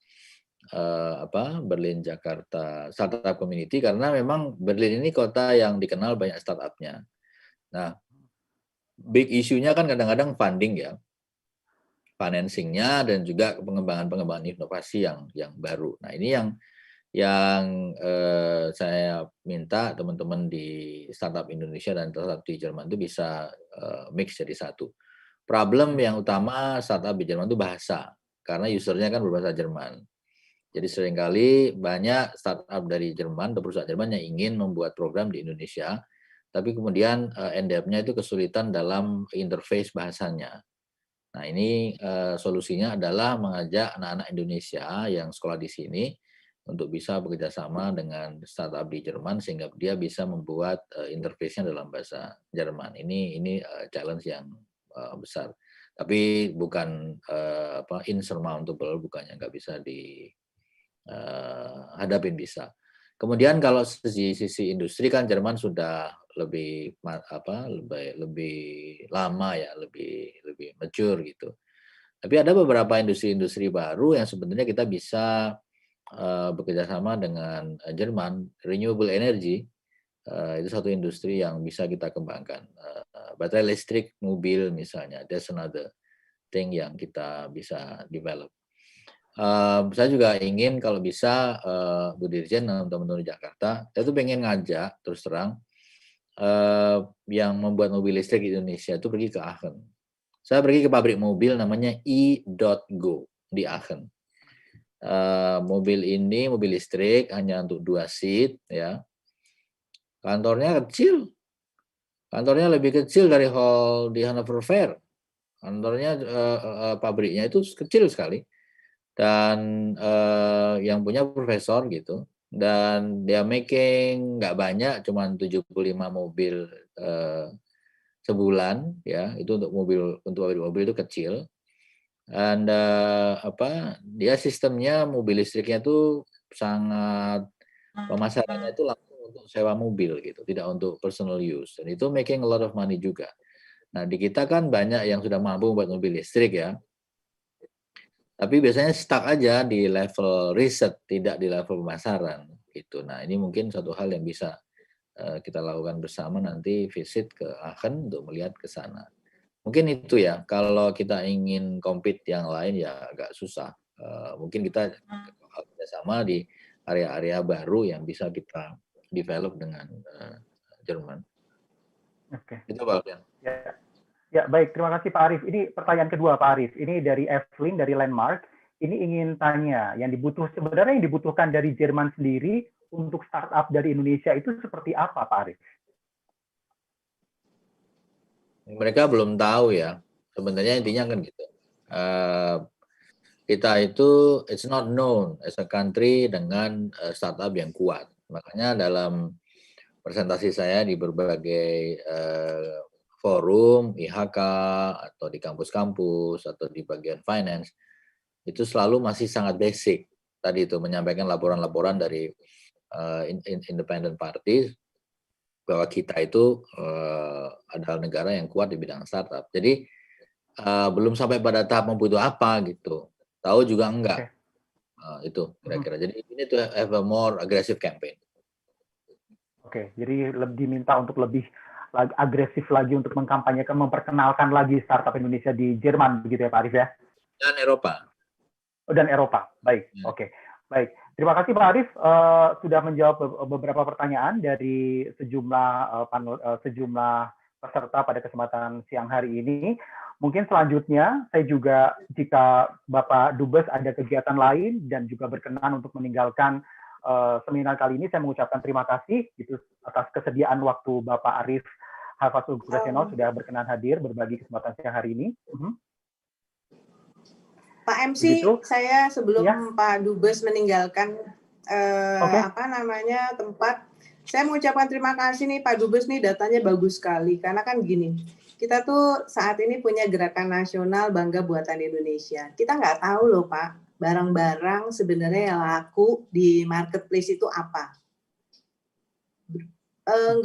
Berlin Jakarta Startup Community, karena memang Berlin ini kota yang dikenal banyak startupnya. Nah, big issue-nya kan kadang-kadang funding ya, financing-nya dan juga pengembangan inovasi yang baru. Nah, ini yang saya minta teman-teman di startup Indonesia dan startup di Jerman itu bisa mix jadi satu. Problem yang utama startup di Jerman itu bahasa, karena usernya kan berbahasa Jerman. Jadi seringkali banyak startup dari Jerman atau perusahaan Jerman yang ingin membuat program di Indonesia, tapi kemudian end-up-nya itu kesulitan dalam interface bahasanya. Nah, ini solusinya adalah mengajak anak-anak Indonesia yang sekolah di sini untuk bisa bekerja sama dengan startup di Jerman sehingga dia bisa membuat interface-nya dalam bahasa Jerman. Ini challenge yang besar. Tapi bukan insurmountable, bukannya nggak bisa dihadapin, bisa. Kemudian kalau sisi industri kan Jerman sudah lebih lama ya, lebih mature gitu. Tapi ada beberapa industri baru yang sebenarnya kita bisa bekerja sama dengan Jerman. Renewable energy itu satu industri yang bisa kita kembangkan. Baterai listrik mobil misalnya, that's another thing yang kita bisa develop. Saya juga ingin kalau bisa Bu Dirjen dan teman-teman di Jakarta, saya tuh pengen ngajak terus terang yang membuat mobil listrik di Indonesia itu pergi ke Aachen. Saya pergi ke pabrik mobil namanya E.Go di Aachen. mobil ini mobil listrik hanya untuk 2 seat ya. Kantornya kecil. Kantornya lebih kecil dari hall di Hannover Fair. Kantornya pabriknya itu kecil sekali. Dan yang punya profesor gitu. Dan dia making nggak banyak, cuma 75 mobil sebulan ya. Itu untuk mobil itu kecil. Dan dia sistemnya mobil listriknya itu sangat pemasarannya itu langsung untuk sewa mobil gitu, tidak untuk personal use. Dan itu making a lot of money juga. Nah, di kita kan banyak yang sudah mampu buat mobil listrik ya. Tapi biasanya stuck aja di level riset, tidak di level pemasaran gitu. Nah, ini mungkin satu hal yang bisa kita lakukan bersama nanti visit ke Aachen untuk melihat ke sana. Mungkin itu ya, kalau kita ingin compete yang lain ya agak susah. Mungkin kita sama di area-area baru yang bisa kita develop dengan Jerman. Oke. Itu Pak Alfian. Ya, baik. Terima kasih Pak Arief. Ini pertanyaan kedua Pak Arief. Ini dari Evelyn dari Landmark. Ini ingin tanya, sebenarnya yang dibutuhkan dari Jerman sendiri untuk startup dari Indonesia itu seperti apa Pak Arief? Mereka belum tahu ya. Sebenarnya intinya kan gitu. Kita itu it's not known as a country dengan startup yang kuat. Makanya dalam presentasi saya di berbagai forum, IHK, atau di kampus-kampus, atau di bagian finance, itu selalu masih sangat basic. Tadi itu menyampaikan laporan-laporan dari independent parties, bahwa kita itu adalah negara yang kuat di bidang startup. Jadi belum sampai pada tahap membutuh apa gitu. Tahu juga enggak. Itu kira-kira. Jadi ini tuh have a more aggressive campaign. Oke, jadi diminta untuk lebih agresif lagi untuk mengkampanyekan, memperkenalkan lagi startup Indonesia di Jerman, begitu ya Pak Arief ya? Dan Eropa. Dan Eropa, baik. Oke, baik. Terima kasih Pak Arief sudah menjawab beberapa pertanyaan dari sejumlah peserta pada kesempatan siang hari ini. Mungkin selanjutnya saya juga, jika Bapak Dubes ada kegiatan lain dan juga berkenan untuk meninggalkan seminar kali ini, saya mengucapkan terima kasih gitu atas kesediaan waktu Bapak Arief Hafazul-Ghuraseno sudah berkenan hadir berbagi kesempatan siang hari ini. Pak MC, begitu? Saya sebelum Pak Dubes meninggalkan tempat, saya mengucapkan terima kasih nih Pak Dubes nih, datanya bagus sekali. Karena kan gini, kita tuh saat ini punya gerakan nasional Bangga Buatan Indonesia. Kita nggak tahu loh Pak, barang-barang sebenarnya yang laku di marketplace itu apa.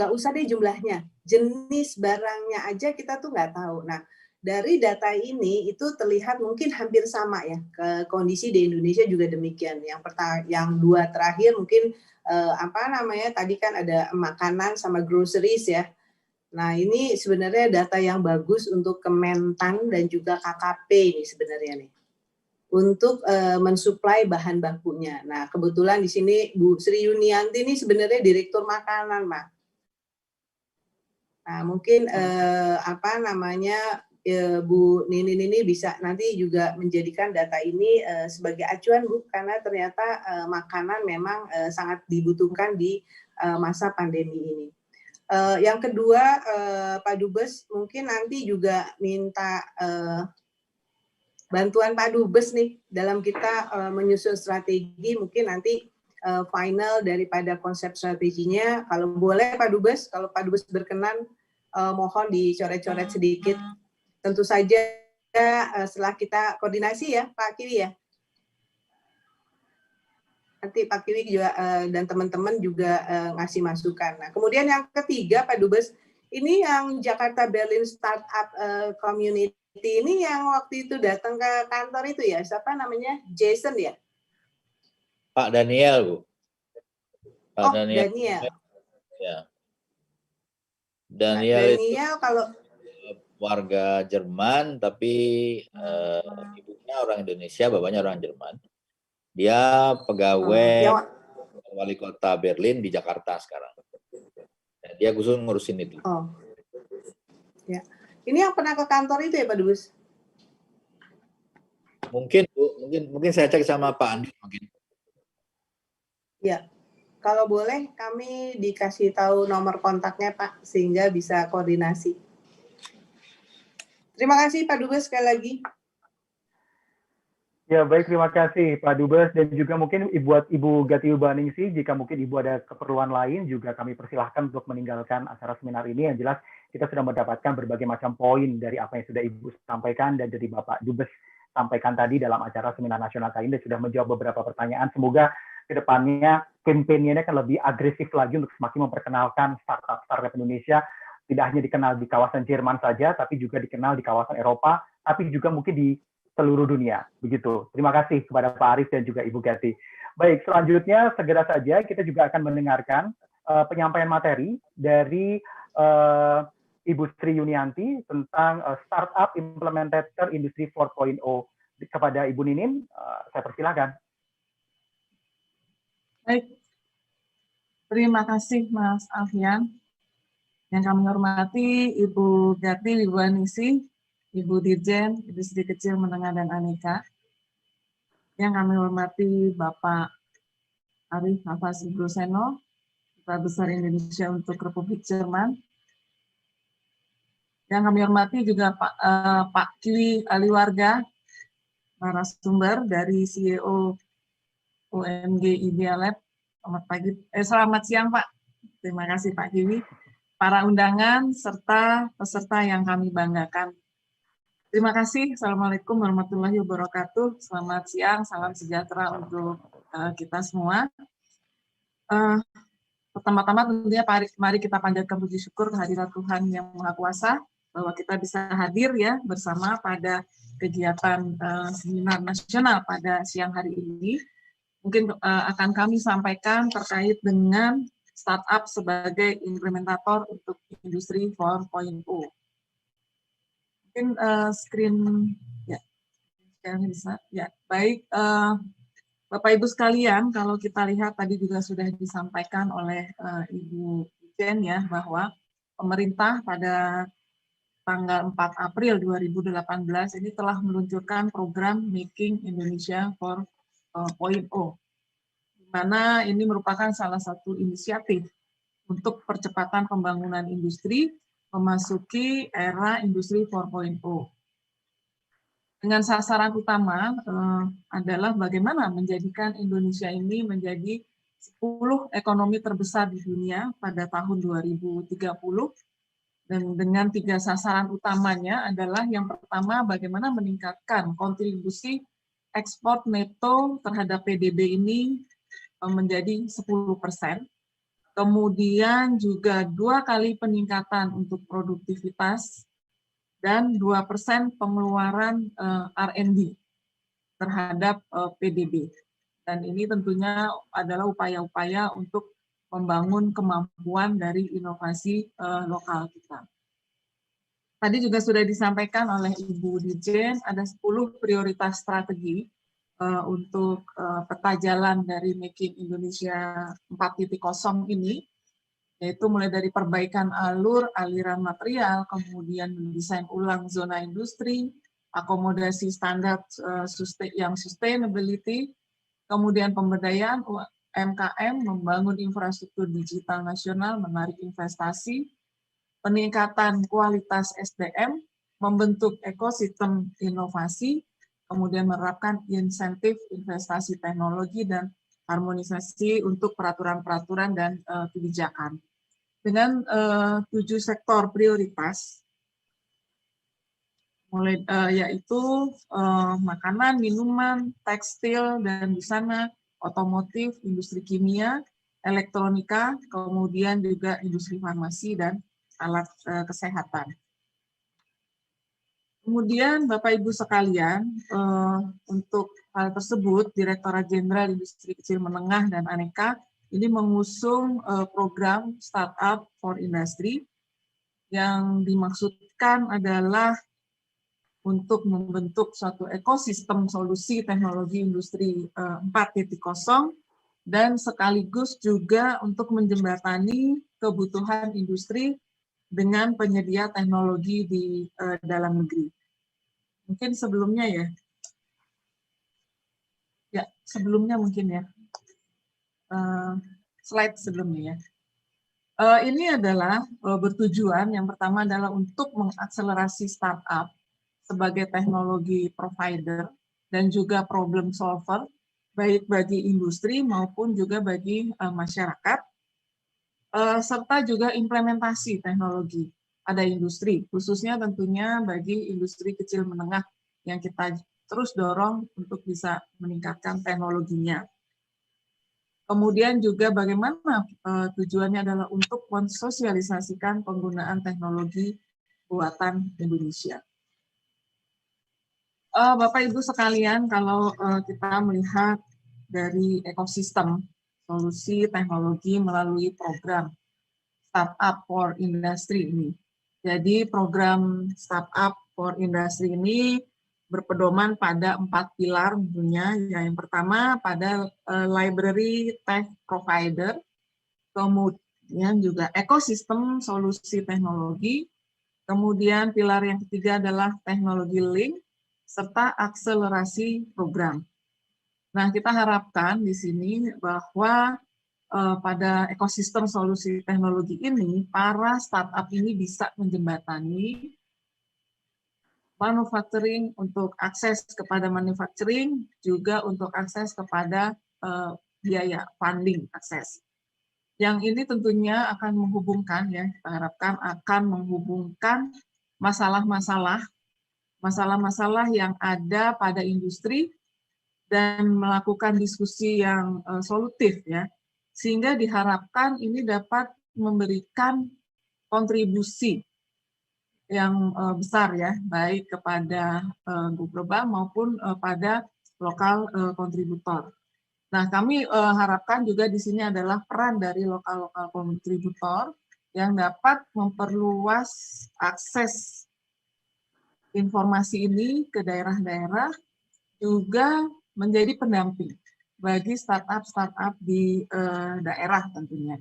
Nggak usah deh jumlahnya, jenis barangnya aja kita tuh nggak tahu. Nah, dari data ini itu terlihat mungkin hampir sama ya, ke kondisi di Indonesia juga demikian. Yang dua terakhir mungkin tadi kan ada makanan sama groceries ya. Nah, ini sebenarnya data yang bagus untuk Kementan dan juga KKP ini sebenarnya nih, untuk mensuplai bahan bakunya. Nah, kebetulan di sini Bu Sri Yunianti ini sebenarnya direktur makanan, Mak. Nah, mungkin Bu Nini ini bisa nanti juga menjadikan data ini sebagai acuan, Bu, karena ternyata makanan memang sangat dibutuhkan di masa pandemi ini. Yang kedua, Pak Dubes mungkin nanti juga minta bantuan Pak Dubes nih dalam kita menyusun strategi, mungkin nanti final daripada konsep strateginya. Kalau boleh Pak Dubes, kalau Pak Dubes berkenan, mohon dicoret-coret sedikit. Tentu saja setelah kita koordinasi ya Pak Kiwi ya. Nanti Pak Kiwi juga dan teman-teman juga ngasih masukan. Nah, kemudian yang ketiga Pak Dubes, ini yang Jakarta Berlin Startup Community ini yang waktu itu datang ke kantor itu ya, siapa namanya? Jason ya? Pak Daniel, Bu. Pak Daniel. Ya. Daniel kalau warga Jerman, tapi ibunya orang Indonesia, bapaknya orang Jerman. Dia pegawai wali kota Berlin di Jakarta sekarang. Dia khusus ngurusin itu. Oh, ya. Ini yang pernah ke kantor itu ya Pak Dubes? Mungkin Bu, Mungkin saya cek sama Pak Andi mungkin. Ya, kalau boleh kami dikasih tahu nomor kontaknya Pak, sehingga bisa koordinasi. Terima kasih Pak Dubes sekali lagi. Ya, baik, terima kasih Pak Dubes, dan juga mungkin buat Ibu Gati Urbaningsih, jika mungkin Ibu ada keperluan lain, juga kami persilahkan untuk meninggalkan acara seminar ini. Yang jelas kita sudah mendapatkan berbagai macam poin dari apa yang sudah Ibu sampaikan dan dari Bapak Dubes sampaikan tadi dalam acara seminar nasional kali ini, dan sudah menjawab beberapa pertanyaan. Semoga kedepannya kampanye ini akan lebih agresif lagi untuk semakin memperkenalkan startup Indonesia, tidak hanya dikenal di kawasan Jerman saja, tapi juga dikenal di kawasan Eropa, tapi juga mungkin di seluruh dunia. Begitu. Terima kasih kepada Pak Arief dan juga Ibu Gati. Baik, selanjutnya segera saja kita juga akan mendengarkan penyampaian materi dari Ibu Sri Yunianti tentang Startup Implementator Industry 4.0. Kepada Ibu Ninin, saya persilakan. Baik, terima kasih Mas Alfian. Yang kami hormati Ibu Gati Urbaningsih, Ibu Dirjen Industri Kecil, Menengah, dan Aneka. Yang kami hormati Bapak Arief Hafaz Sugroseno, Duta Besar Indonesia untuk Republik Jerman. Yang kami hormati juga Pak Kiwi Aliwarga, narasumber dari CEO UMG Idea Lab. Selamat siang Pak. Terima kasih Pak Kiwi. Para undangan serta peserta yang kami banggakan. Terima kasih. Assalamualaikum warahmatullahi wabarakatuh. Selamat siang, salam sejahtera untuk kita semua. Pertama-tama tentunya mari kita panjatkan puji syukur kehadirat Tuhan Yang Maha Kuasa bahwa kita bisa hadir ya bersama pada kegiatan seminar nasional pada siang hari ini. Mungkin akan kami sampaikan terkait dengan startup sebagai implementator untuk industri 4.0. Mungkin screen ya, sekarang bisa ya. Baik, Bapak Ibu sekalian, kalau kita lihat tadi juga sudah disampaikan oleh Ibu Jen ya bahwa pemerintah pada tanggal 4 April 2018 ini telah meluncurkan program Making Indonesia 4.0, di mana ini merupakan salah satu inisiatif untuk percepatan pembangunan industri memasuki era industri 4.0. Dengan sasaran utama adalah bagaimana menjadikan Indonesia ini menjadi 10 ekonomi terbesar di dunia pada tahun 2030. Dan dengan 3 sasaran utamanya adalah yang pertama bagaimana meningkatkan kontribusi ekspor neto terhadap PDB ini menjadi 10%. Kemudian juga 2 kali peningkatan untuk produktivitas dan 2% pengeluaran R&D terhadap PDB. Dan ini tentunya adalah upaya-upaya untuk membangun kemampuan dari inovasi lokal kita. Tadi juga sudah disampaikan oleh Ibu Dirjen, ada 10 prioritas strategi untuk peta jalan dari Making Indonesia 4.0 ini, yaitu mulai dari perbaikan aliran material, kemudian mendesain ulang zona industri, akomodasi standar yang sustainability, kemudian pemberdayaan UMKM, membangun infrastruktur digital nasional, menarik investasi, peningkatan kualitas SDM, membentuk ekosistem inovasi, kemudian menerapkan insentif investasi teknologi dan harmonisasi untuk peraturan-peraturan dan kebijakan. Dengan 7 sektor prioritas, mulai yaitu makanan, minuman, tekstil dan busana, otomotif, industri kimia, elektronika, kemudian juga industri farmasi dan alat kesehatan. Kemudian Bapak Ibu sekalian, untuk hal tersebut Direktorat Jenderal Industri Kecil Menengah dan Aneka ini mengusung program Startup for Industry yang dimaksudkan adalah untuk membentuk suatu ekosistem solusi teknologi industri 4.0 dan sekaligus juga untuk menjembatani kebutuhan industri dengan penyedia teknologi di dalam negeri. Mungkin sebelumnya ya, sebelumnya mungkin ya, slide sebelumnya ya. Ini adalah bertujuan, yang pertama adalah untuk mengakselerasi startup sebagai teknologi provider dan juga problem solver, baik bagi industri maupun juga bagi masyarakat, serta juga implementasi teknologi pada industri, khususnya tentunya bagi industri kecil menengah yang kita terus dorong untuk bisa meningkatkan teknologinya. Kemudian juga bagaimana tujuannya adalah untuk mensosialisasikan penggunaan teknologi buatan Indonesia. Bapak Ibu sekalian, kalau kita melihat dari ekosistem solusi teknologi melalui program Startup for Industry ini. Jadi program Startup for Industry ini berpedoman pada 4 pilar tentunya. Yang pertama pada library tech provider, kemudian juga ekosistem solusi teknologi, kemudian pilar yang ketiga adalah teknologi link, serta akselerasi program. Nah, kita harapkan di sini bahwa pada ekosistem solusi teknologi ini, para startup ini bisa menjembatani manufacturing untuk akses kepada manufacturing, juga untuk akses kepada biaya funding akses. Yang ini tentunya akan menghubungkan, ya, kita harapkan akan menghubungkan masalah-masalah yang ada pada industri dan melakukan diskusi yang solutif, ya, sehingga diharapkan ini dapat memberikan kontribusi yang besar, ya, baik kepada global maupun pada lokal kontributor. Nah, kami harapkan juga di sini adalah peran dari lokal-lokal kontributor yang dapat memperluas akses informasi ini ke daerah-daerah, juga menjadi pendamping bagi startup-startup di daerah tentunya.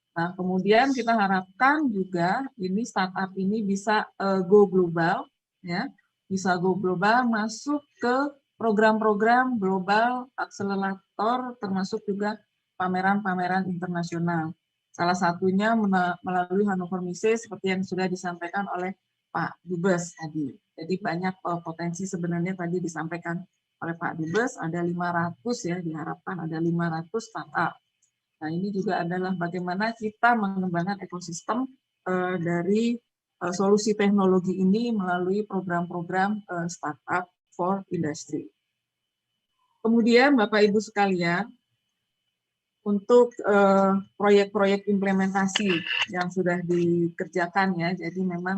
Nah, kemudian kita harapkan juga ini startup ini bisa go global, ya, bisa go global, masuk ke program-program global akselerator, termasuk juga pameran-pameran internasional. Salah satunya melalui Hannover Messe seperti yang sudah disampaikan oleh Pak Dubes tadi. Jadi banyak potensi sebenarnya tadi disampaikan oleh Pak Dubes, ada 500, ya, diharapkan ada 500 startup. Nah, ini juga adalah bagaimana kita mengembangkan ekosistem dari solusi teknologi ini melalui program-program Startup for Industry. Kemudian Bapak Ibu sekalian, untuk proyek-proyek implementasi yang sudah dikerjakan, ya, jadi memang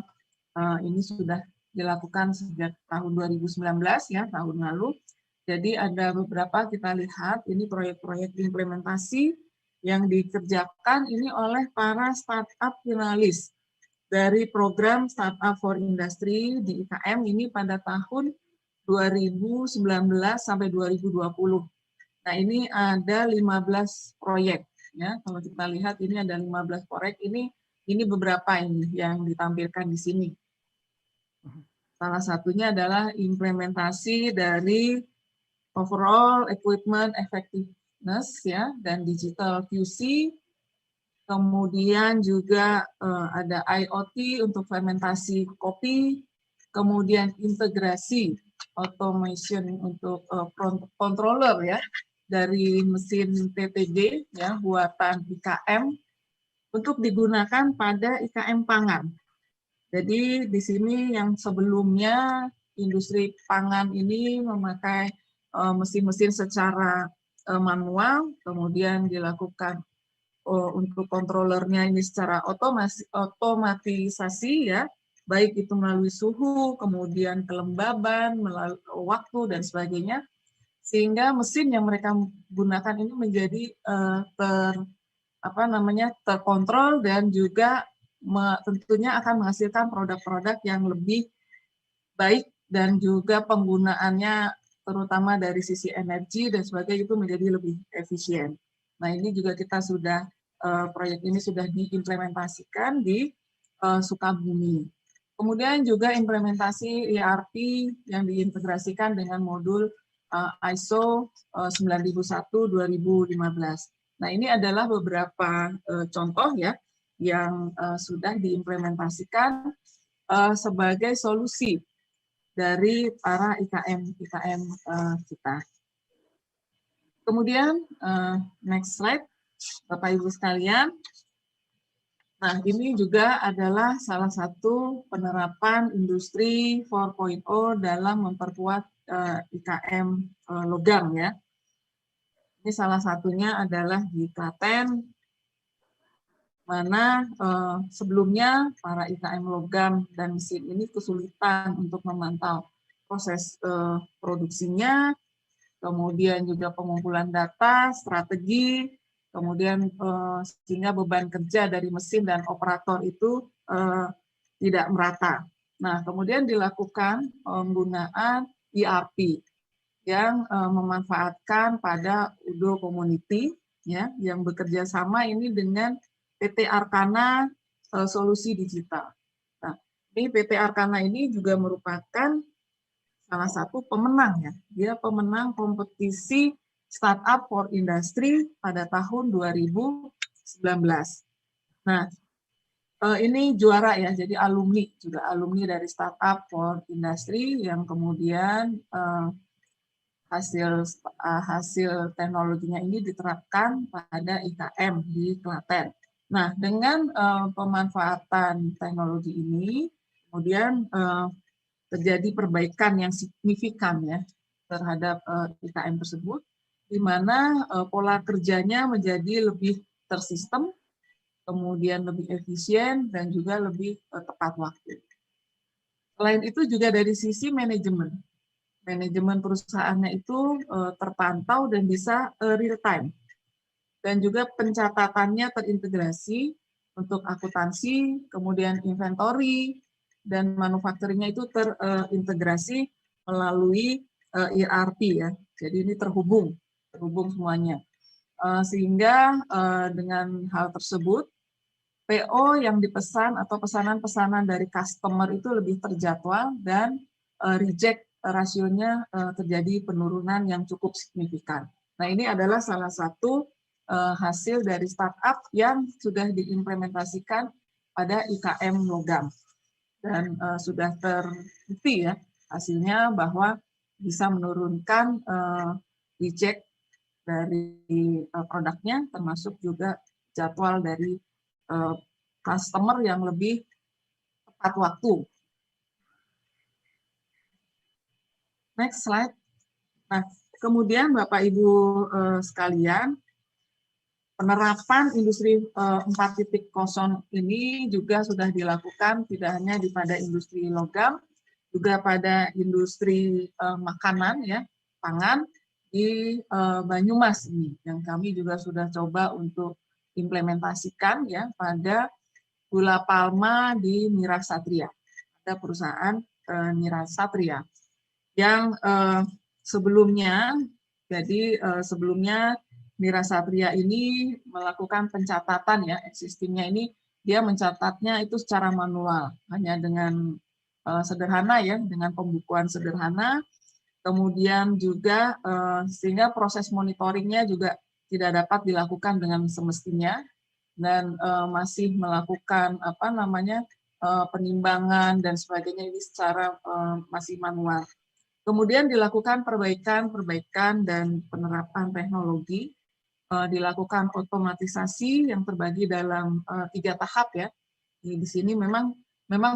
ini sudah dilakukan sejak tahun 2019, ya, tahun lalu. Jadi ada beberapa kita lihat ini proyek-proyek implementasi yang dikerjakan ini oleh para startup finalis dari program Startup for Industry di IKM ini pada tahun 2019 sampai 2020. Nah, ini ada 15 proyek, ya. Kalau kita lihat ini ada 15 proyek, ini beberapa ini yang ditampilkan di sini. Salah satunya adalah implementasi dari overall equipment effectiveness, ya, dan digital QC. Kemudian juga ada IoT untuk fermentasi kopi, kemudian integrasi automation untuk controller, ya, dari mesin TTG, ya, buatan IKM untuk digunakan pada IKM pangan. Jadi di sini yang sebelumnya industri pangan ini memakai mesin-mesin secara manual, kemudian dilakukan untuk kontrolernya ini secara otomatisasi, ya, baik itu melalui suhu, kemudian kelembaban, melalui waktu dan sebagainya, sehingga mesin yang mereka gunakan ini menjadi terkontrol dan juga tentunya akan menghasilkan produk-produk yang lebih baik dan juga penggunaannya terutama dari sisi energi dan sebagainya itu menjadi lebih efisien. Nah, ini juga kita sudah proyek ini sudah diimplementasikan di Sukabumi. Kemudian juga implementasi ERP yang diintegrasikan dengan modul ISO 9001-2015. Nah, ini adalah beberapa contoh ya yang sudah diimplementasikan sebagai solusi dari para IKM kita. Kemudian next slide, Bapak Ibu sekalian. Nah, ini juga adalah salah satu penerapan industri 4.0 dalam memperkuat IKM logam ya. Ini salah satunya adalah di Klaten, mana sebelumnya para IKM logam dan mesin ini kesulitan untuk memantau proses produksinya, kemudian juga pengumpulan data, strategi, kemudian sehingga beban kerja dari mesin dan operator itu tidak merata. Nah, kemudian dilakukan penggunaan ERP yang memanfaatkan pada Udo Community ya, yang bekerja sama ini dengan PT Arkana Solusi Digital. Nah, ini PT Arkana ini juga merupakan salah satu pemenang ya. Dia pemenang kompetisi Startup for Industry pada tahun 2019. Nah, ini juara ya, jadi alumni dari Startup for Industry yang kemudian hasil teknologinya ini diterapkan pada IKM di Klaten. Nah, dengan pemanfaatan teknologi ini, kemudian terjadi perbaikan yang signifikan ya terhadap IKM tersebut, di mana pola kerjanya menjadi lebih tersistem, kemudian lebih efisien, dan juga lebih tepat waktu. Selain itu juga dari sisi manajemen perusahaannya itu terpantau dan bisa real time. Dan juga pencatatannya terintegrasi untuk akuntansi, kemudian inventory, dan manufacturing-nya itu terintegrasi melalui ERP ya. Jadi ini terhubung semuanya. Sehingga dengan hal tersebut, PO yang dipesan atau pesanan-pesanan dari customer itu lebih terjadwal dan reject rasionya terjadi penurunan yang cukup signifikan. Nah, ini adalah salah satu hasil dari startup yang sudah diimplementasikan pada IKM logam. Dan sudah terbukti ya hasilnya bahwa bisa menurunkan reject dari produknya, termasuk juga jadwal dari customer yang lebih tepat waktu. Next slide. Nah, kemudian Bapak Ibu sekalian, penerapan industri 4.0 ini juga sudah dilakukan tidak hanya pada industri logam, juga pada industri makanan ya, pangan di Banyumas ini, yang kami juga sudah coba untuk implementasikan ya pada gula palma di Mira Satria. Ada perusahaan Mira Satria yang sebelumnya, jadi sebelumnya Mira Satria ini melakukan pencatatan ya, existingnya ini dia mencatatnya itu secara manual, hanya dengan sederhana ya, dengan pembukuan sederhana, kemudian juga sehingga proses monitoringnya juga tidak dapat dilakukan dengan semestinya, dan masih melakukan penimbangan dan sebagainya ini secara masih manual. Kemudian dilakukan perbaikan dan penerapan teknologi, dilakukan otomatisasi yang terbagi dalam 3 tahap ya. Di sini memang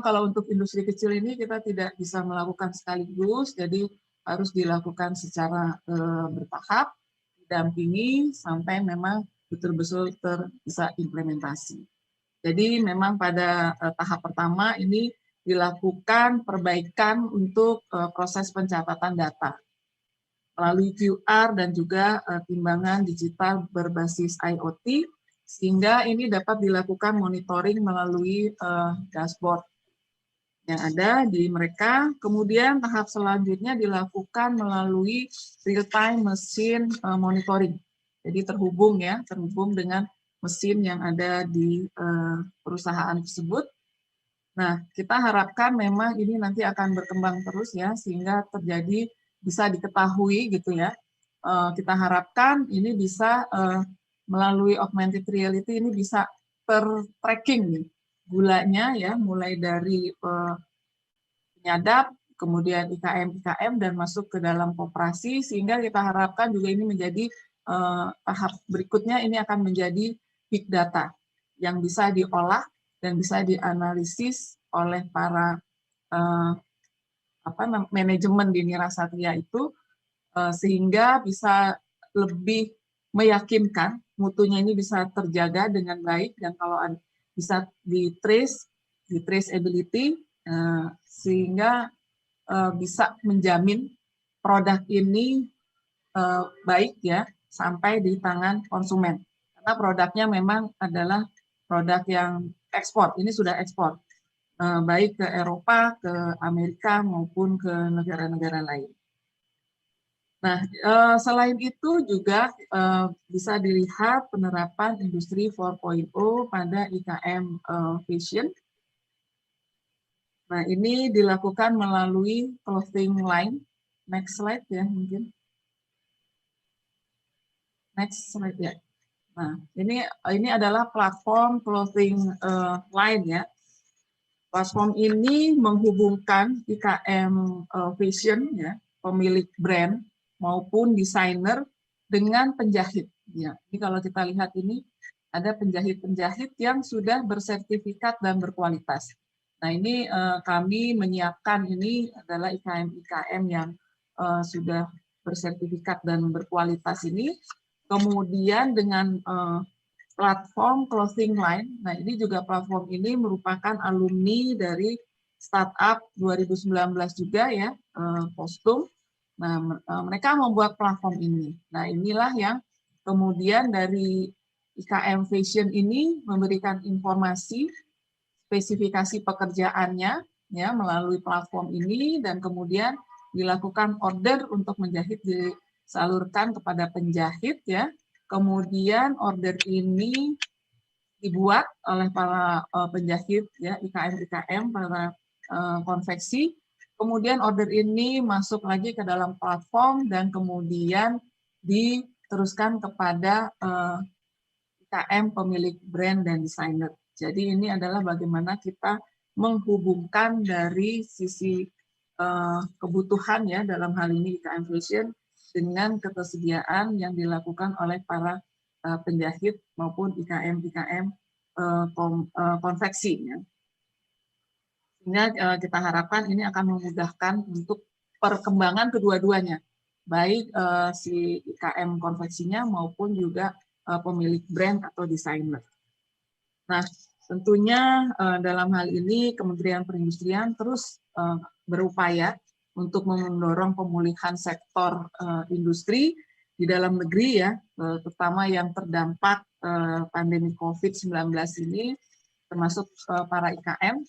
kalau untuk industri kecil ini kita tidak bisa melakukan sekaligus, jadi harus dilakukan secara bertahap, didampingi sampai memang betul-betul bisa implementasi. Jadi memang pada tahap pertama ini dilakukan perbaikan untuk proses pencatatan data melalui QR dan juga timbangan digital berbasis IoT, sehingga ini dapat dilakukan monitoring melalui dashboard yang ada di mereka. Kemudian tahap selanjutnya dilakukan melalui real-time machine monitoring. Jadi terhubung dengan mesin yang ada di perusahaan tersebut. Nah, kita harapkan memang ini nanti akan berkembang terus ya, sehingga terjadi bisa diketahui gitu ya. Kita harapkan ini bisa melalui augmented reality ini bisa ter-tracking nih, gulanya ya, mulai dari penyadap, kemudian IKM dan masuk ke dalam koperasi, sehingga kita harapkan juga ini menjadi tahap berikutnya ini akan menjadi big data yang bisa diolah dan bisa dianalisis oleh para manajemen di Nirasatria itu, sehingga bisa lebih meyakinkan mutunya ini bisa terjaga dengan baik, dan kalau bisa di traceability, sehingga bisa menjamin produk ini baik ya sampai di tangan konsumen, karena produknya memang adalah produk yang ekspor, ini sudah ekspor baik ke Eropa, ke Amerika maupun ke negara-negara lain. Nah, selain itu juga bisa dilihat penerapan industri 4.0 pada IKM Fashion. Nah, ini dilakukan melalui clothing line. Next slide ya mungkin. Next slide ya. Nah, ini adalah platform clothing line ya. Platform ini menghubungkan IKM Fashion ya, pemilik brand maupun desainer dengan penjahit. Ya, ini kalau kita lihat ini ada penjahit-penjahit yang sudah bersertifikat dan berkualitas. Nah, ini kami menyiapkan ini adalah IKM-IKM yang sudah bersertifikat dan berkualitas ini. Kemudian dengan platform clothing line, nah ini juga platform ini merupakan alumni dari startup 2019 juga ya, Kostum. Nah, mereka membuat platform ini. Nah, inilah yang kemudian dari IKM Fashion ini memberikan informasi spesifikasi pekerjaannya ya melalui platform ini, dan kemudian dilakukan order untuk menjahit disalurkan kepada penjahit ya. Kemudian order ini dibuat oleh para penjahit ya, IKM para konveksi. Kemudian order ini masuk lagi ke dalam platform dan kemudian diteruskan kepada IKM pemilik brand dan desainer. Jadi ini adalah bagaimana kita menghubungkan dari sisi kebutuhan ya, dalam hal ini IKM Fashion, dengan ketersediaan yang dilakukan oleh para penjahit maupun IKM konveksi ya. Sehingga kita harapkan ini akan memudahkan untuk perkembangan kedua-duanya, baik si IKM konveksinya maupun juga pemilik brand atau desainer. Nah, tentunya dalam hal ini Kementerian Perindustrian terus berupaya untuk mendorong pemulihan sektor industri di dalam negeri ya, terutama yang terdampak pandemi COVID-19 ini, termasuk para IKM.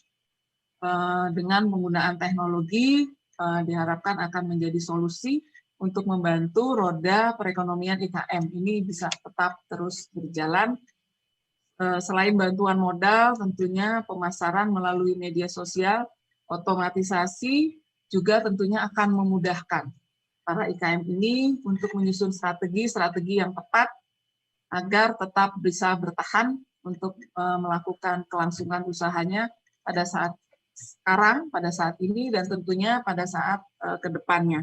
Dengan penggunaan teknologi diharapkan akan menjadi solusi untuk membantu roda perekonomian IKM ini bisa tetap terus berjalan. Selain bantuan modal, tentunya pemasaran melalui media sosial, otomatisasi juga tentunya akan memudahkan para IKM ini untuk menyusun strategi yang tepat agar tetap bisa bertahan untuk melakukan kelangsungan usahanya pada saat sekarang, pada saat ini, dan tentunya pada saat ke depannya.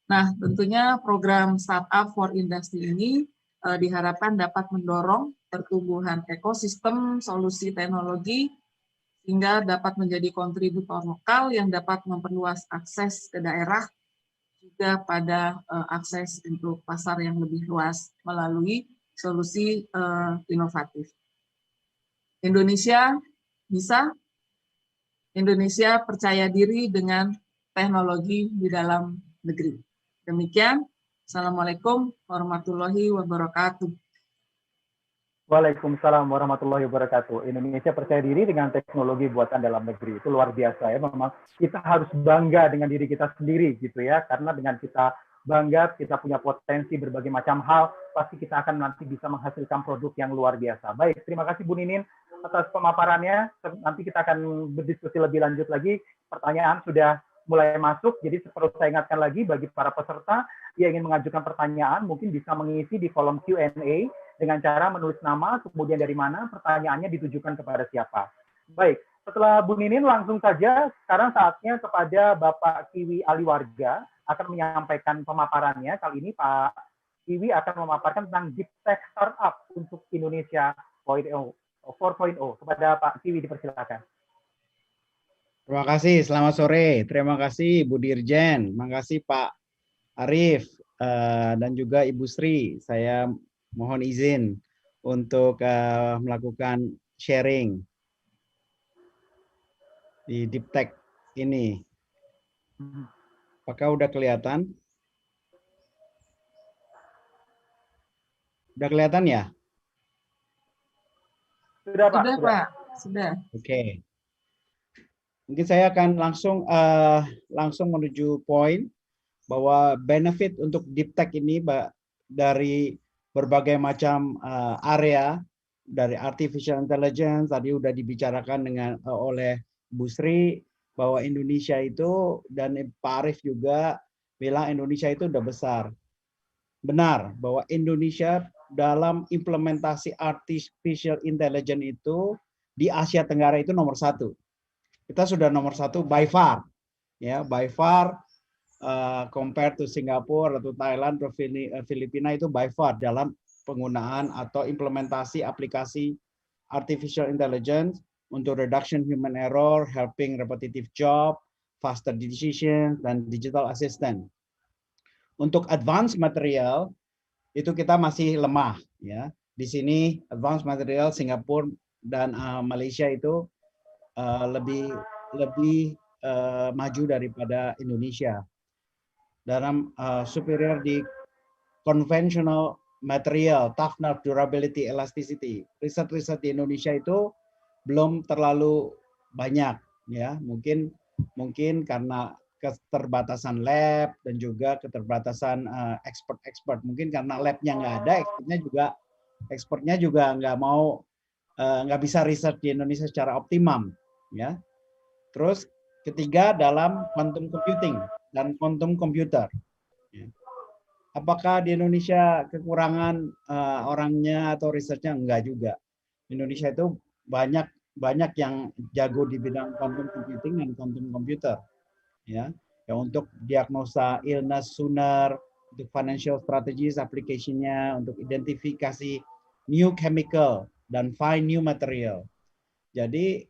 Nah, tentunya program Startup for Industry ini diharapkan dapat mendorong pertumbuhan ekosistem solusi teknologi sehingga dapat menjadi kontributor lokal yang dapat memperluas akses ke daerah, juga pada akses untuk pasar yang lebih luas melalui solusi inovatif. Indonesia bisa. Indonesia percaya diri dengan teknologi di dalam negeri. Demikian, Assalamualaikum warahmatullahi wabarakatuh. Waalaikumsalam warahmatullahi wabarakatuh. Indonesia percaya diri dengan teknologi buatan dalam negeri. Itu luar biasa ya. Memang kita harus bangga dengan diri kita sendiri gitu ya. Karena dengan kita bangga, kita punya potensi berbagai macam hal, pasti kita akan nanti bisa menghasilkan produk yang luar biasa. Baik, terima kasih Bu Ninin atas pemaparannya. Nanti kita akan berdiskusi lebih lanjut lagi. Pertanyaan sudah mulai masuk. Jadi perlu saya ingatkan lagi bagi para peserta yang ingin mengajukan pertanyaan, mungkin bisa mengisi di kolom Q&A dengan cara menulis nama, kemudian dari mana pertanyaannya ditujukan kepada siapa. Baik, setelah Bu Ninin langsung saja sekarang saatnya kepada Bapak Kiwi Aliwarga akan menyampaikan pemaparannya. Kali ini Pak Kiwi akan memaparkan tentang Deep Tech Startup untuk Indonesia 4.0. Kepada Pak Kiwi dipersilakan. Terima kasih, selamat sore. Terima kasih Bu Dirjen, terima kasih Pak Arief, dan juga Ibu Sri. Saya mohon izin untuk melakukan sharing di Deep Tech ini. Apakah udah kelihatan? Udah kelihatan ya? Sudah Pak. Sudah Pak, sudah. Oke. Mungkin saya akan langsung menuju poin bahwa benefit untuk Deep Tech ini dari berbagai macam area, dari artificial intelligence tadi udah dibicarakan oleh Bu Sri bahwa Indonesia itu, dan Pak Arief juga bilang Indonesia itu udah besar. Benar bahwa Indonesia dalam implementasi artificial intelligence itu di Asia Tenggara itu nomor 1. Kita sudah nomor 1 by far, ya, by far compared to Singapura atau Thailand atau Filipina itu by far dalam penggunaan atau implementasi aplikasi artificial intelligence untuk reduction human error, helping repetitive job, faster decision, dan digital assistant. Untuk advanced material itu kita masih lemah, ya. Di sini advanced material Singapura dan Malaysia itu lebih maju daripada Indonesia. Dalam superior di conventional material, toughness, durability, elasticity. Riset-riset di Indonesia itu belum terlalu banyak, ya. Mungkin karena keterbatasan lab dan juga keterbatasan expert. Mungkin karena labnya nggak ada, expertnya juga nggak bisa riset di Indonesia secara optimum, ya. Terus ketiga dalam quantum computing dan quantum computer. Apakah di Indonesia kekurangan orangnya atau risetnya? Enggak juga. Indonesia itu banyak yang jago di bidang quantum computing dan quantum computer, ya. Yang untuk diagnosa illness sooner, untuk financial strategies application-nya, untuk identifikasi new chemical dan find new material. Jadi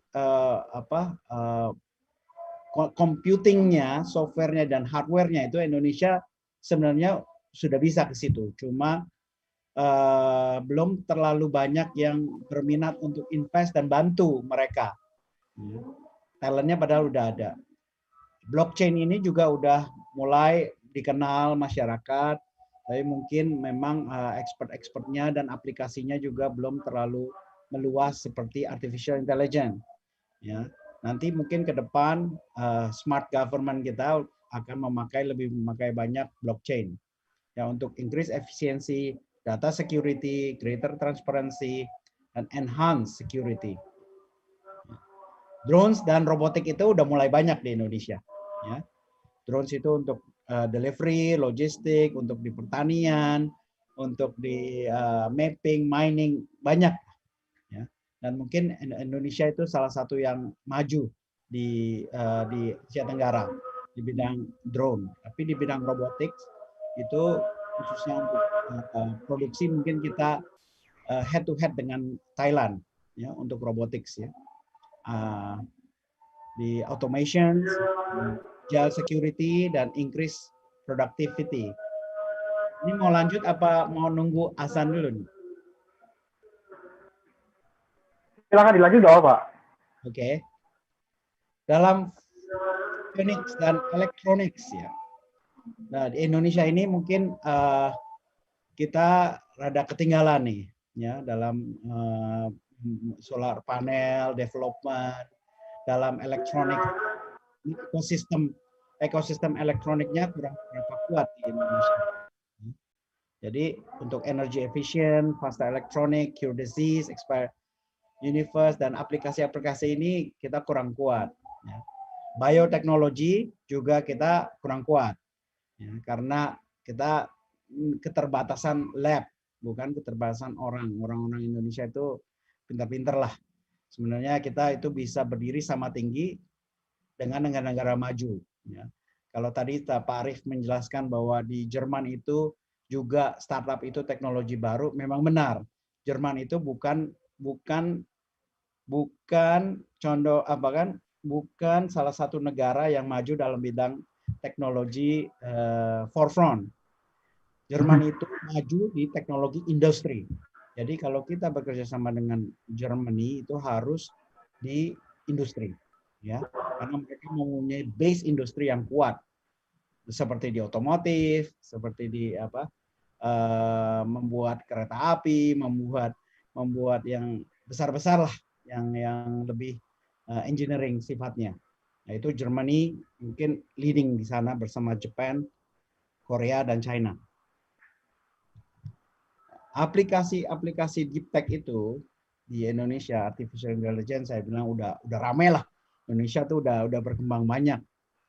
computingnya, softwarenya dan hardwarenya itu Indonesia sebenarnya sudah bisa ke situ. Cuma belum terlalu banyak yang berminat untuk invest dan bantu mereka. Talentnya padahal udah ada. Blockchain ini juga udah mulai dikenal masyarakat, tapi mungkin memang expert-expertnya dan aplikasinya juga belum terlalu meluas seperti artificial intelligence. Ya, nanti mungkin ke depan smart government kita akan lebih memakai banyak blockchain, ya, untuk increase efficiency, data security, greater transparency, dan enhance security. Drones dan robotik itu udah mulai banyak di Indonesia, ya. Drones itu untuk delivery, logistik, untuk di pertanian, untuk di mapping, mining, banyak. Ya. Dan mungkin Indonesia itu salah satu yang maju di Asia Tenggara di bidang drone. Tapi di bidang robotik itu khususnya untuk produksi mungkin kita head to head dengan Thailand, ya, untuk robotics, ya. Di automation, agile security, dan increase productivity. Ini mau lanjut apa mau nunggu azan dulu nih? Silakan dilanjut dong, Pak. Oke. Dalam photonics dan electronics, ya. Nah, di Indonesia ini mungkin kita rada ketinggalan nih, ya, dalam solar panel development, dalam elektronik. Ekosistem elektroniknya kurang kuat di Indonesia. Jadi untuk energy efficient, faster electronic, cure disease, expire universe, dan aplikasi-aplikasi ini kita kurang kuat. Ya. Bioteknologi juga kita kurang kuat, ya, karena kita keterbatasan lab, bukan keterbatasan orang. Orang-orang Indonesia itu pintar-pintar lah. Sebenarnya kita itu bisa berdiri sama tinggi dengan negara-negara maju. Ya. Kalau tadi Pak Arief menjelaskan bahwa di Jerman itu juga startup itu teknologi baru, memang benar. Jerman itu bukan contoh apa kan? Bukan salah satu negara yang maju dalam bidang teknologi forefront. Jerman itu maju di teknologi industri. Jadi kalau kita bekerja sama dengan Germany itu harus di industri, ya, karena mereka mempunyai base industri yang kuat, seperti di otomotif, seperti di apa, membuat kereta api, membuat yang besar-besar lah, yang lebih engineering sifatnya. Nah, itu Germany mungkin leading di sana bersama Jepang, Korea, dan China. Aplikasi-aplikasi deep tech itu di Indonesia, artificial intelligence, saya bilang udah ramai lah. Indonesia tuh udah berkembang banyak,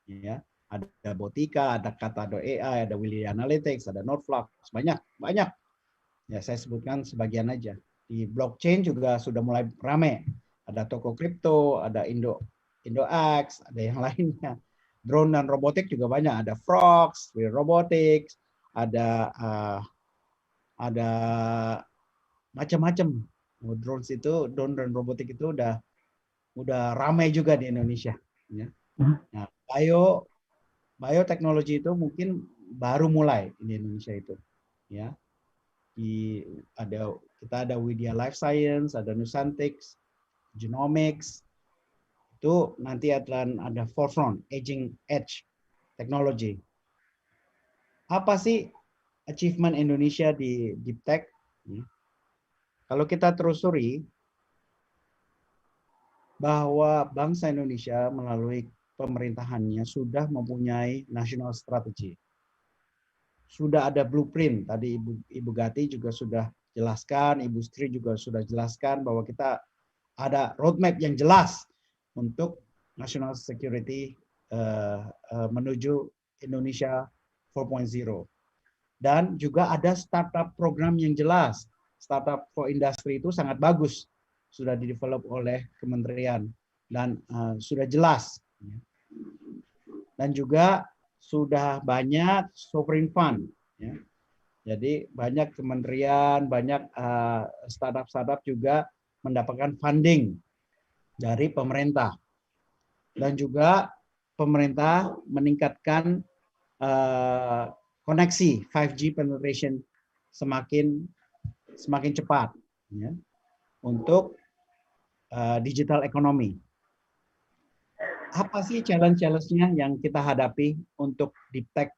ya. Ada Botika, ada Kata.ai, ada Willy Analytics, ada Noteflux, banyak. Ya, saya sebutkan sebagian aja. Di blockchain juga sudah mulai ramai. Ada toko kripto, ada IndoX, ada yang lainnya. Drone dan robotik juga banyak. Ada Frogs, Will Robotics, ada macam-macam. Drone dan robotik itu udah ramai juga di Indonesia. Ya. Nah, bioteknologi itu mungkin baru mulai di Indonesia itu. Ya. Kita ada Widya Life Science, ada Nusantics, Genomics. Itu nanti akan ada forefront, edge technology. Apa sih achievement Indonesia di deep tech? Kalau kita telusuri bahwa bangsa Indonesia melalui pemerintahannya sudah mempunyai national strategy. Sudah ada blueprint, tadi Ibu Gati juga sudah jelaskan, Ibu Sri juga sudah jelaskan bahwa kita ada roadmap yang jelas untuk national security menuju Indonesia 4.0. Dan juga ada startup program yang jelas. Startup for industry itu sangat bagus. Sudah di-develop oleh kementerian. Dan sudah jelas. Dan juga sudah banyak sovereign fund. Ya. Jadi banyak kementerian, banyak startup-startup juga mendapatkan funding dari pemerintah. Dan juga pemerintah meningkatkan koneksi 5G penetration semakin cepat, ya, untuk digital economy. Apa sih challenge-nya yang kita hadapi untuk deep tech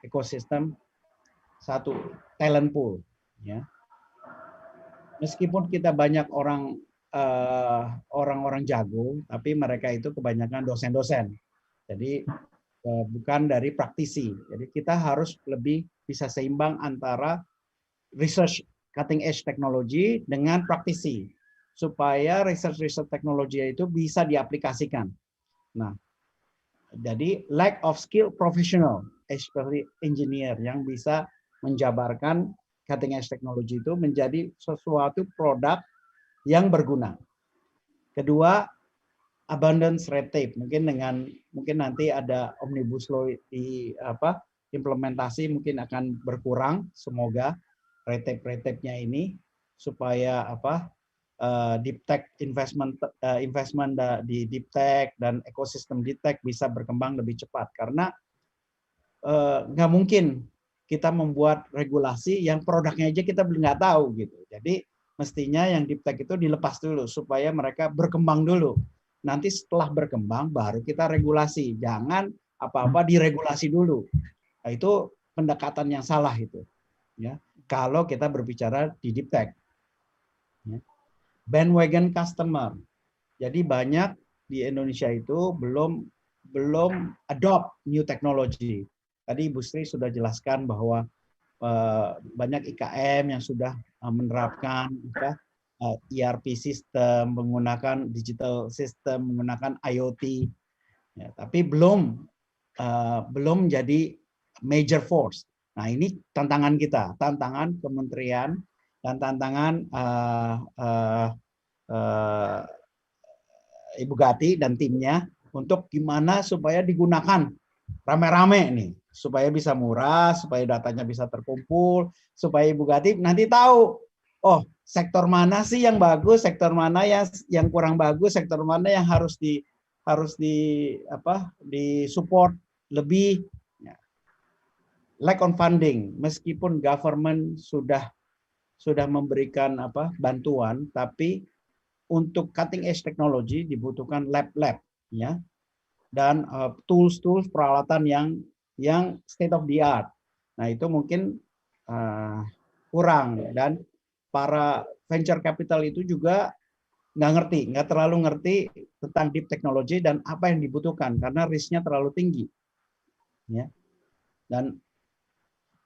ecosystem? Satu, talent pool. Ya. Meskipun kita banyak orang-orang jago, tapi mereka itu kebanyakan dosen-dosen. Jadi bukan dari praktisi. Jadi kita harus lebih bisa seimbang antara research cutting edge teknologi dengan praktisi supaya research teknologi itu bisa diaplikasikan. Nah, jadi lack of skill professional, especially engineer yang bisa menjabarkan cutting edge teknologi itu menjadi sesuatu produk yang berguna. Kedua, abundance red tape, mungkin nanti ada omnibus law di implementasi mungkin akan berkurang, semoga red tape-nya ini supaya deep tech investment di deep tech dan ekosistem deep tech bisa berkembang lebih cepat, karena nggak mungkin kita membuat regulasi yang produknya aja kita belum nggak tahu gitu. Jadi mestinya yang deep tech itu dilepas dulu supaya mereka berkembang dulu. Nanti setelah berkembang baru kita regulasi, jangan apa-apa diregulasi dulu. Nah, itu pendekatan yang salah itu, ya. Kalau kita berbicara di deep tech, ya. Bandwagon customer, jadi banyak di Indonesia itu belum adopt new technology. Tadi Ibu Sri sudah jelaskan bahwa banyak IKM yang sudah menerapkan ERP system, menggunakan digital system, menggunakan IoT. Ya, tapi belum jadi major force. Nah, ini tantangan kita, tantangan kementerian dan tantangan Ibu Gati dan timnya untuk gimana supaya digunakan rame-rame nih, supaya bisa murah, supaya datanya bisa terkumpul, supaya Ibu Gati nanti tahu, oh sektor mana sih yang bagus, sektor mana yang kurang bagus, sektor mana yang harus di support lebih. Lack on funding, meskipun government sudah memberikan bantuan, tapi untuk cutting edge teknologi dibutuhkan lab-lab, ya, dan tools-tools peralatan yang state of the art. Nah, itu mungkin kurang, dan para venture capital itu juga nggak terlalu ngerti tentang deep technology dan apa yang dibutuhkan karena risknya terlalu tinggi, ya. Dan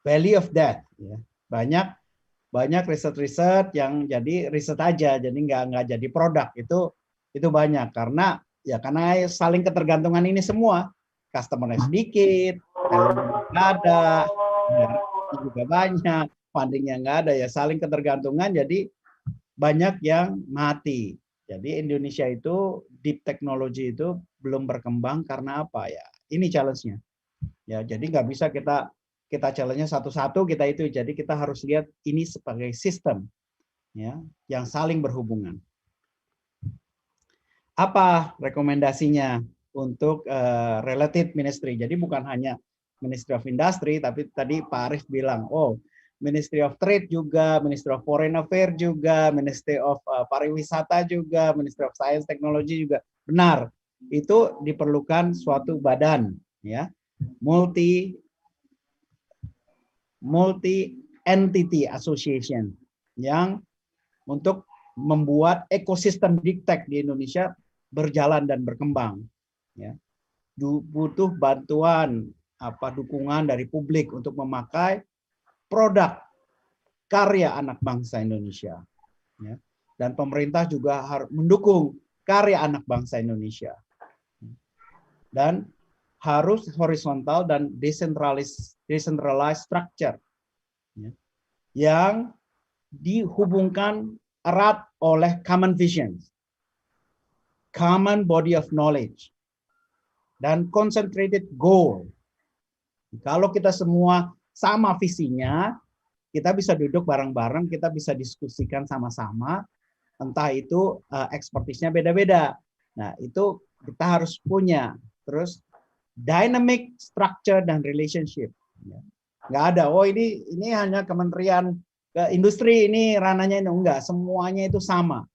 value of that, ya, banyak riset-riset yang jadi riset aja, jadi nggak jadi produk, itu banyak karena saling ketergantungan ini semua, customer-nya sedikit, nggak ada, juga banyak, fundingnya nggak ada, ya saling ketergantungan, jadi banyak yang mati. Jadi Indonesia itu deep technology itu belum berkembang karena apa ya? Ini challenge-nya. Ya, jadi nggak bisa kita challenge-nya satu-satu kita itu. Jadi kita harus lihat ini sebagai sistem, ya, yang saling berhubungan. Apa rekomendasinya untuk related ministry? Jadi bukan hanya Ministry of Industry, tapi tadi Pak Arief bilang, oh Ministry of Trade juga, Ministry of Foreign Affairs juga, Ministry of Pariwisata juga, Ministry of Science Technology juga. Benar, itu diperlukan suatu badan, ya, multi entity association yang untuk membuat ekosistem deep tech di Indonesia berjalan dan berkembang, ya. Butuh bantuan dukungan dari publik untuk memakai produk karya anak bangsa Indonesia, ya. Dan pemerintah juga harus mendukung karya anak bangsa Indonesia, dan harus horizontal dan decentralized structure, ya, yang dihubungkan erat oleh common vision, common body of knowledge, dan concentrated goal. Kalau kita semua sama visinya, kita bisa duduk bareng-bareng, kita bisa diskusikan sama-sama, entah itu ekspertisnya beda-beda. Nah, itu kita harus punya. Terus dynamic structure dan relationship. Nggak ada, oh ini hanya Kementerian Industri, ini ranahnya ini. Enggak, semuanya itu sama.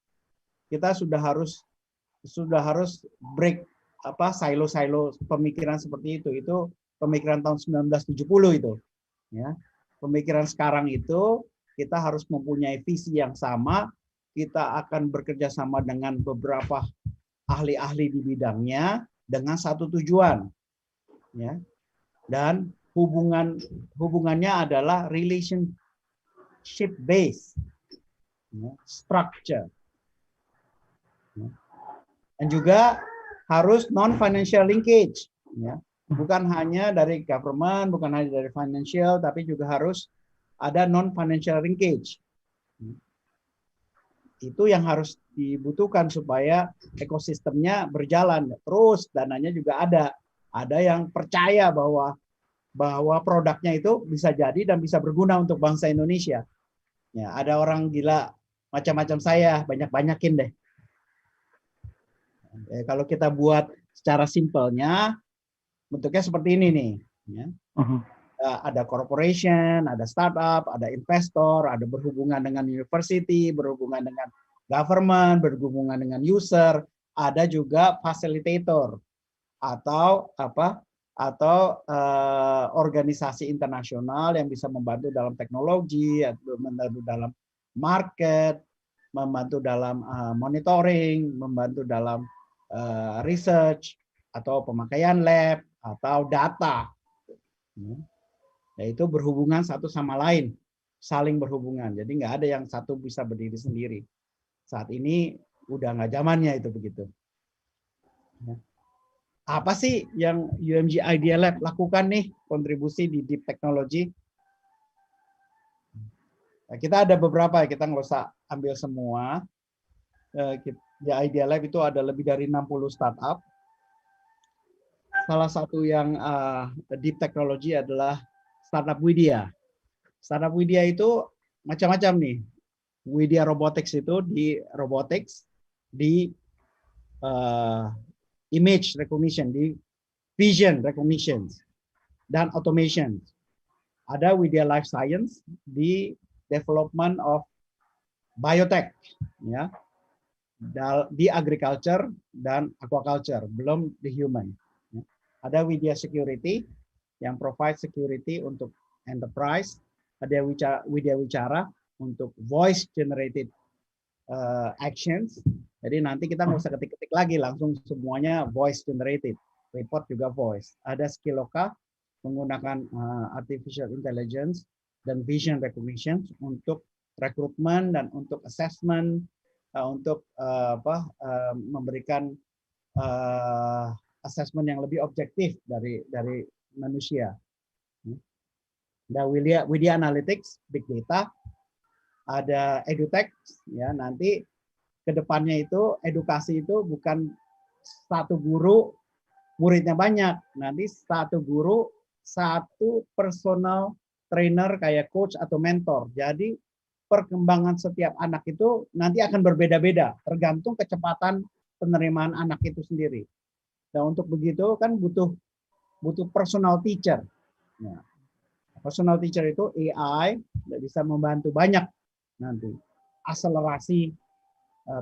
Kita sudah harus break silo-silo pemikiran seperti itu. Itu pemikiran tahun 1970 itu. Ya. Pemikiran sekarang itu kita harus mempunyai visi yang sama, kita akan bekerja sama dengan beberapa ahli-ahli di bidangnya dengan satu tujuan, ya. Dan hubungannya adalah relationship based, ya, structure, ya. Dan juga harus non financial linkage, ya. Bukan hanya dari government, bukan hanya dari financial, tapi juga harus ada non-financial linkage. Itu yang harus dibutuhkan supaya ekosistemnya berjalan. Terus dananya juga ada. Ada yang percaya bahwa produknya itu bisa jadi dan bisa berguna untuk bangsa Indonesia. Ya, ada orang gila macam-macam saya, banyak-banyakin deh. Kalau kita buat secara simpelnya, bentuknya seperti ini nih, ya. Ada corporation, ada startup, ada investor, ada berhubungan dengan university, berhubungan dengan government, berhubungan dengan user, ada juga facilitator atau organisasi internasional yang bisa membantu dalam teknologi, membantu dalam market, membantu dalam monitoring, membantu dalam research atau pemakaian lab atau data. Nah, itu berhubungan satu sama lain, saling berhubungan. Jadi nggak ada yang satu bisa berdiri sendiri. Saat ini udah nggak zamannya itu begitu. Apa sih yang UMG Idea Lab lakukan nih kontribusi di deep technology? Nah, kita ada beberapa, kita nggak usah ambil semua. Di Idea Lab itu ada lebih dari 60 startup. Salah satu yang deep technology adalah startup Widya. Startup Widya itu macam-macam nih. Widya Robotics itu di robotics, di image recognition, di vision recognition, dan automation. Ada Widya Life Science di development of biotech, ya, di agriculture dan aquaculture, belum di human. Ada Widya Security yang provide security untuk enterprise. Ada Widya Wicara untuk voice generated actions. Jadi nanti kita nggak usah ketik-ketik lagi, langsung semuanya voice generated. Report juga voice. Ada Skilloka menggunakan artificial intelligence dan vision recognition untuk rekrutmen dan untuk assessment, untuk memberikan assessment yang lebih objektif dari manusia. Ada Widya Analytics, Big Data, ada EduTech, ya, nanti kedepannya itu edukasi itu bukan satu guru muridnya banyak, nanti satu guru satu personal trainer kayak coach atau mentor. Jadi perkembangan setiap anak itu nanti akan berbeda-beda tergantung kecepatan penerimaan anak itu sendiri. Dan untuk begitu kan butuh personal teacher. Nah, personal teacher itu AI bisa membantu banyak nanti akselerasi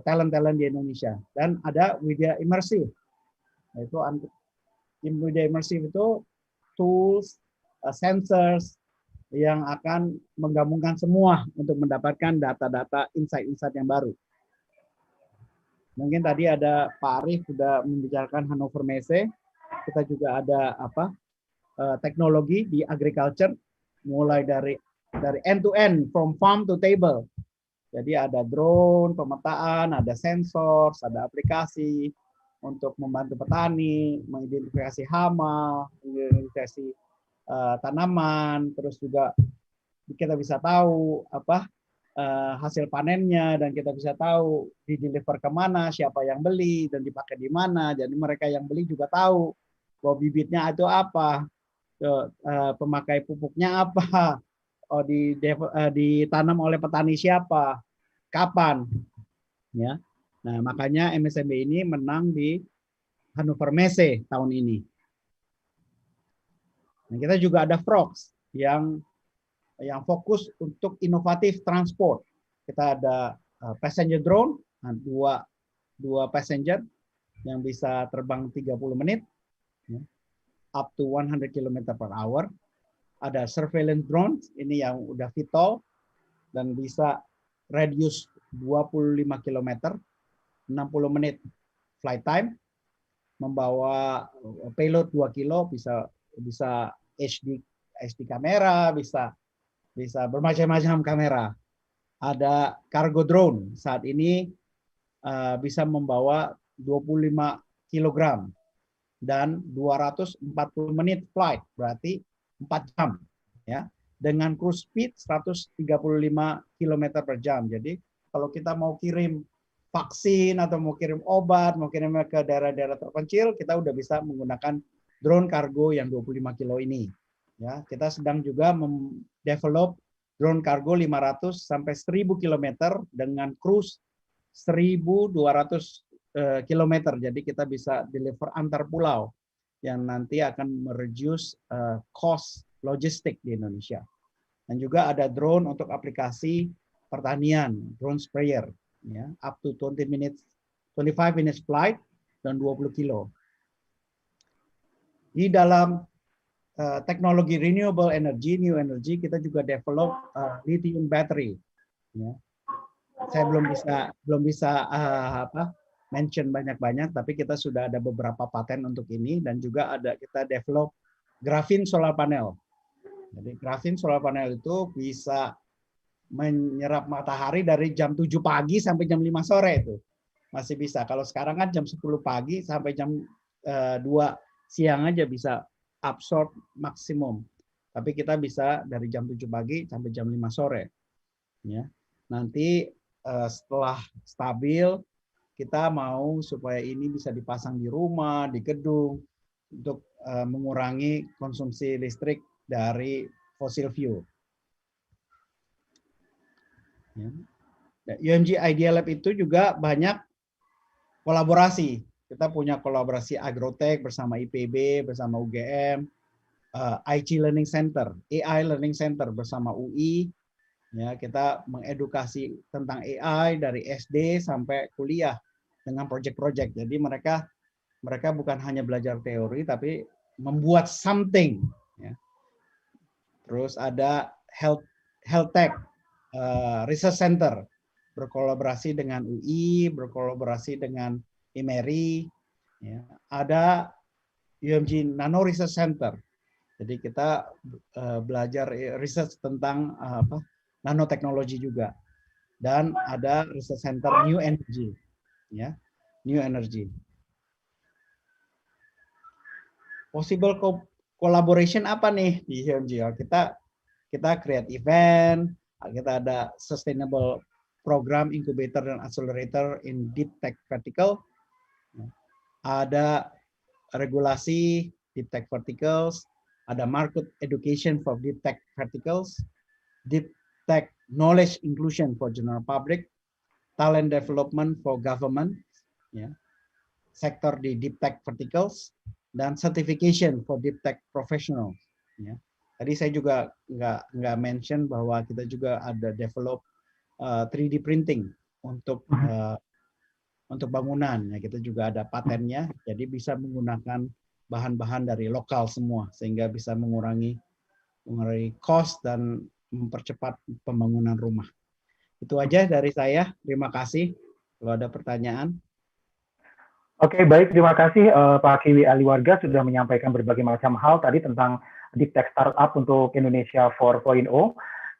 talent-talent di Indonesia. Dan ada Widya Immersive. Yaitu Widya Immersive itu tools, sensors yang akan menggabungkan semua untuk mendapatkan data-data insight-insight yang baru. Mungkin tadi ada Pak Arief sudah membicarakan Hannover Messe. Kita juga ada teknologi di agriculture, mulai dari end to end, from farm to table. Jadi ada drone, pemetaan, ada sensor, ada aplikasi untuk membantu petani, mengidentifikasi hama, mengidentifikasi tanaman, terus juga kita bisa tahu hasil panennya, dan kita bisa tahu di deliver kemana, siapa yang beli, dan dipakai di mana. Jadi mereka yang beli juga tahu bahwa bibitnya itu apa, pemakai pupuknya apa, ditanam oleh petani siapa, kapan, ya. Nah, makanya MSMB ini menang di Hannover Messe tahun ini. Nah, kita juga ada Frogs yang fokus untuk inovatif transport. Kita ada passenger drone, dua passenger yang bisa terbang 30 menit, up to 100 km/h. Ada surveillance drone, ini yang udah VTOL dan bisa radius 25 km, 60 menit flight time, membawa payload 2 kilo, bisa HD kamera, bisa bermacam-macam kamera. Ada cargo drone, saat ini bisa membawa 25 kg dan 240 menit flight, berarti 4 jam, ya, dengan cruise speed 135 km per jam. Jadi kalau kita mau kirim vaksin atau mau kirim obat, mau kirim ke daerah-daerah terpencil, kita udah bisa menggunakan drone kargo yang 25 kilo ini. Ya, kita sedang juga develop drone kargo 500 sampai 1000 km dengan cruise 1200 km. Jadi kita bisa deliver antar pulau yang nanti akan mereduce cost logistik di Indonesia. Dan juga ada drone untuk aplikasi pertanian, drone sprayer, ya, up to 25 minutes flight dan 20 kilo. Di dalam teknologi renewable energy, new energy, kita juga develop lithium battery. Ya. Saya belum bisa mention banyak-banyak, tapi kita sudah ada beberapa paten untuk ini, dan juga ada kita develop graphene solar panel. Jadi graphene solar panel itu bisa menyerap matahari dari jam 7 pagi sampai jam 5 sore itu. Masih bisa. Kalau sekarang kan jam 10 pagi sampai jam 2 siang aja bisa absorb maksimum. Tapi kita bisa dari jam 7 pagi sampai jam 5 sore. Ya. Nanti setelah stabil, kita mau supaya ini bisa dipasang di rumah, di gedung, untuk mengurangi konsumsi listrik dari fossil fuel. Ya. UMG Idea Lab itu juga banyak kolaborasi. Kita punya kolaborasi Agrotech bersama IPB, bersama UGM, IT Learning Center, AI Learning Center bersama UI. Ya, kita mengedukasi tentang AI dari SD sampai kuliah dengan project-project. Jadi mereka bukan hanya belajar teori, tapi membuat something. Ya. Terus ada Health Tech Research Center, berkolaborasi dengan UI, berkolaborasi dengan IMERI. Ya. Ada UMG Nano Research Center. Jadi kita belajar research tentang nanoteknologi juga. Dan ada Research Center New Energy. Ya, New Energy. Possible collaboration apa nih di UMG? Kita create event, kita ada sustainable program incubator dan accelerator in deep tech vertical. Ada regulasi deep tech verticals, ada market education for deep tech verticals, deep tech knowledge inclusion for general public, talent development for government, ya, sektor di deep tech verticals, dan certification for deep tech professionals. Ya. Tadi saya juga nggak mention bahwa kita juga ada develop 3D printing untuk bangunan. Ya, kita juga ada patennya, jadi bisa menggunakan bahan-bahan dari lokal semua, sehingga bisa mengurangi cost dan mempercepat pembangunan rumah. Itu aja dari saya. Terima kasih. Kalau ada pertanyaan. Oke, baik. Terima kasih Pak Kiwi Aliwarga sudah menyampaikan berbagai macam hal tadi tentang Deep Tech Startup untuk Indonesia 4.0.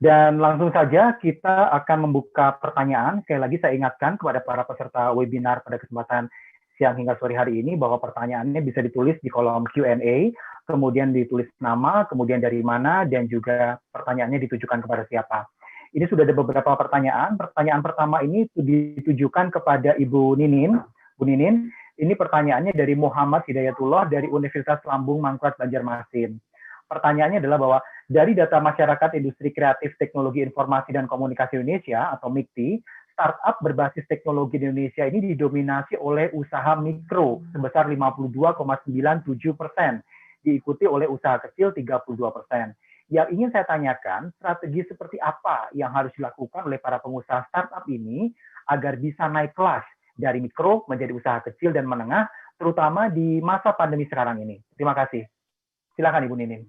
Dan langsung saja kita akan membuka pertanyaan. Sekali lagi saya ingatkan kepada para peserta webinar pada kesempatan siang hingga sore hari ini bahwa pertanyaannya bisa ditulis di kolom Q&A, kemudian ditulis nama, kemudian dari mana, dan juga pertanyaannya ditujukan kepada siapa. Ini sudah ada beberapa pertanyaan. Pertanyaan pertama ini ditujukan kepada Ibu Ninin. Bu Ninin, ini pertanyaannya dari Muhammad Hidayatullah dari Universitas Lambung Mangkurat Banjarmasin. Pertanyaannya adalah bahwa dari data Masyarakat Industri Kreatif Teknologi Informasi dan Komunikasi Indonesia atau MIKTI, startup berbasis teknologi di Indonesia ini didominasi oleh usaha mikro sebesar 52,97%, diikuti oleh usaha kecil 32%. Yang ingin saya tanyakan, strategi seperti apa yang harus dilakukan oleh para pengusaha startup ini agar bisa naik kelas dari mikro menjadi usaha kecil dan menengah, terutama di masa pandemi sekarang ini. Terima kasih. Silakan Ibu Ninin.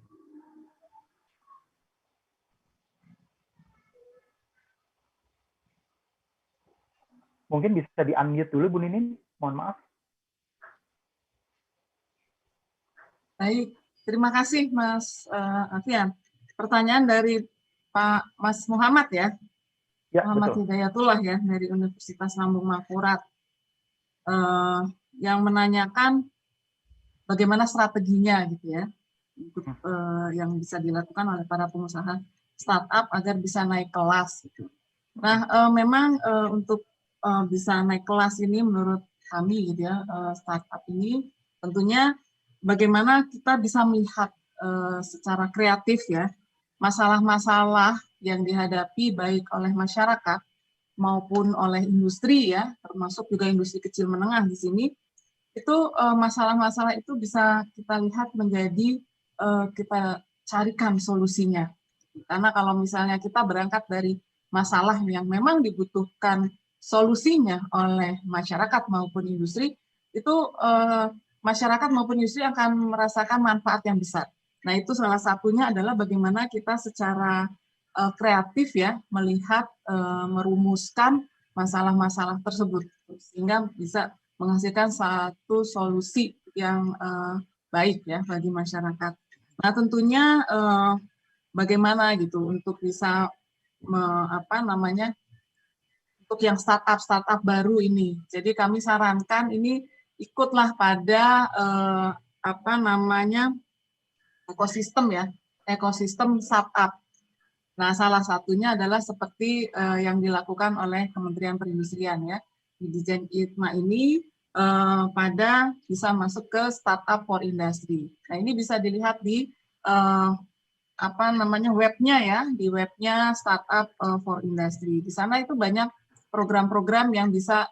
Mungkin bisa di-unmute dulu, Bu Ninin. Mohon maaf. Baik, terima kasih Mas Alfian. Pertanyaan dari Pak Mas Muhammad ya, Muhammad Hidayatullah ya, dari Universitas Lambung Mangkurat, yang menanyakan bagaimana strateginya gitu ya, untuk yang bisa dilakukan oleh para pengusaha startup agar bisa naik kelas. Gitu. Nah, memang untuk bisa naik kelas ini menurut kami gitu ya, startup ini tentunya bagaimana kita bisa melihat secara kreatif ya masalah-masalah yang dihadapi baik oleh masyarakat maupun oleh industri ya, termasuk juga industri kecil menengah di sini, itu masalah-masalah itu bisa kita lihat menjadi kita carikan solusinya. Karena kalau misalnya kita berangkat dari masalah yang memang dibutuhkan solusinya oleh masyarakat maupun industri, itu masyarakat maupun industri akan merasakan manfaat yang besar. Nah, itu salah satunya adalah bagaimana kita secara kreatif ya melihat, merumuskan masalah-masalah tersebut sehingga bisa menghasilkan satu solusi yang baik ya bagi masyarakat. Nah, tentunya bagaimana gitu untuk bisa untuk yang startup baru ini. Jadi kami sarankan ini ikutlah pada apa namanya ekosistem ya, ekosistem startup. Nah, salah satunya adalah seperti yang dilakukan oleh Kementerian Perindustrian ya. Di Dijen ITMA ini pada bisa masuk ke Startup for Industry. Nah, ini bisa dilihat di apa namanya webnya ya, di webnya Startup for Industry. Di sana itu banyak program-program yang bisa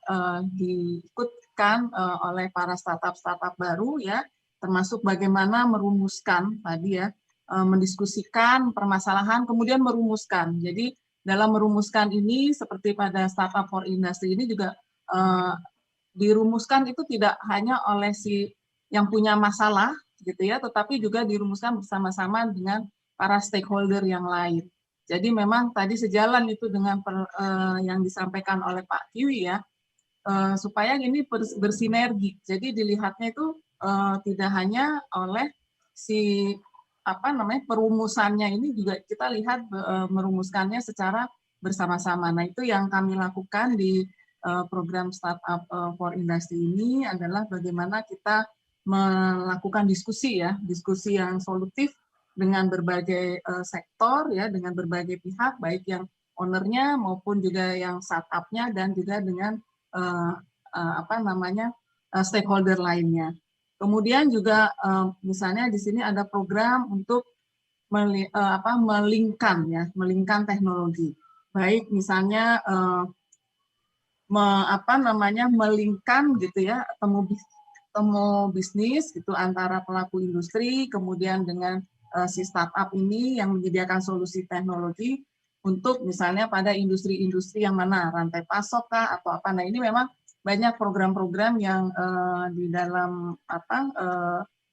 diikutkan oleh para startup baru ya, termasuk bagaimana merumuskan tadi ya, mendiskusikan permasalahan, kemudian merumuskan. Jadi dalam merumuskan ini seperti pada Startup for Industry ini juga dirumuskan itu tidak hanya oleh si yang punya masalah gitu ya, tetapi juga dirumuskan bersama-sama dengan para stakeholder yang lain. Jadi memang tadi sejalan itu dengan yang disampaikan oleh Pak Kiwi ya, supaya ini bersinergi. Jadi dilihatnya itu tidak hanya oleh si apa namanya perumusannya ini, juga kita lihat merumuskannya secara bersama-sama. Nah, itu yang kami lakukan di program Startup for Industry ini adalah bagaimana kita melakukan diskusi ya, diskusi yang solutif dengan berbagai sektor ya, dengan berbagai pihak, baik yang ownernya maupun juga yang startup-nya dan juga dengan apa namanya stakeholder lainnya. Kemudian juga misalnya di sini ada program untuk melingkan teknologi. Baik misalnya melingkan gitu ya, temu bisnis gitu antara pelaku industri kemudian dengan si startup ini yang menyediakan solusi teknologi untuk misalnya pada industri-industri yang mana, rantai pasok kah atau apa. Nah, ini memang banyak program-program yang di dalam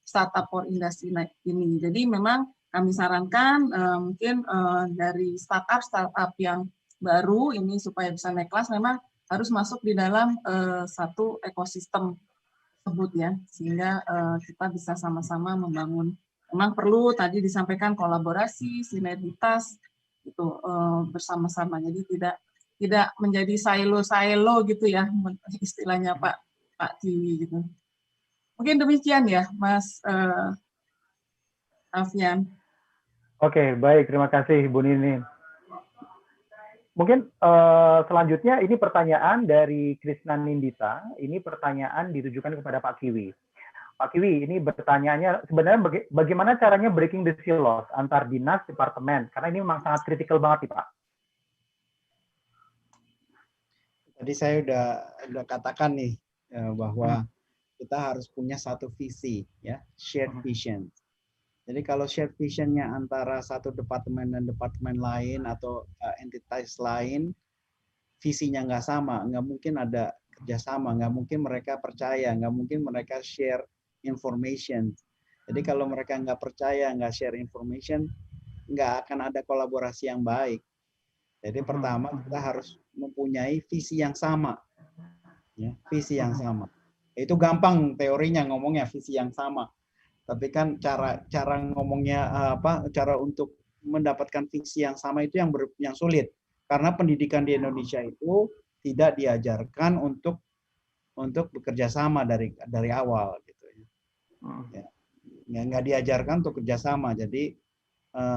Startup for Industry ini. Jadi memang kami sarankan mungkin dari startup yang baru ini supaya bisa naik kelas memang harus masuk di dalam satu ekosistem tersebut ya, sehingga kita bisa sama-sama membangun. Memang perlu tadi disampaikan kolaborasi, sinergitas itu bersama-sama. Jadi tidak menjadi silo-silo gitu ya, istilahnya Pak Kiwi gitu. Mungkin demikian ya, Mas Alfian. Oke, baik. Terima kasih, Bu Ninin. Mungkin selanjutnya ini pertanyaan dari Krisna Nindita. Ini pertanyaan ditujukan kepada Pak Kiwi. Pak Kiwi, ini bertanyaannya sebenarnya bagaimana caranya breaking the silos antar dinas, departemen? Karena ini memang sangat kritikal banget nih, Pak. Tadi saya udah katakan nih bahwa kita harus punya satu visi, ya, shared vision. Jadi kalau shared visionnya antara satu departemen dan departemen lain atau entitas lain, visinya nggak sama, nggak mungkin ada kerjasama, nggak mungkin mereka percaya, nggak mungkin mereka share information. Jadi kalau mereka nggak percaya, nggak share information, nggak akan ada kolaborasi yang baik. Jadi pertama kita harus mempunyai visi yang sama, ya, visi yang sama. Itu gampang teorinya ngomongnya visi yang sama. Tapi kan cara ngomongnya cara untuk mendapatkan visi yang sama itu yang sulit, karena pendidikan di Indonesia itu tidak diajarkan untuk bekerja sama dari awal gitu ya. Nggak diajarkan untuk kerjasama. Jadi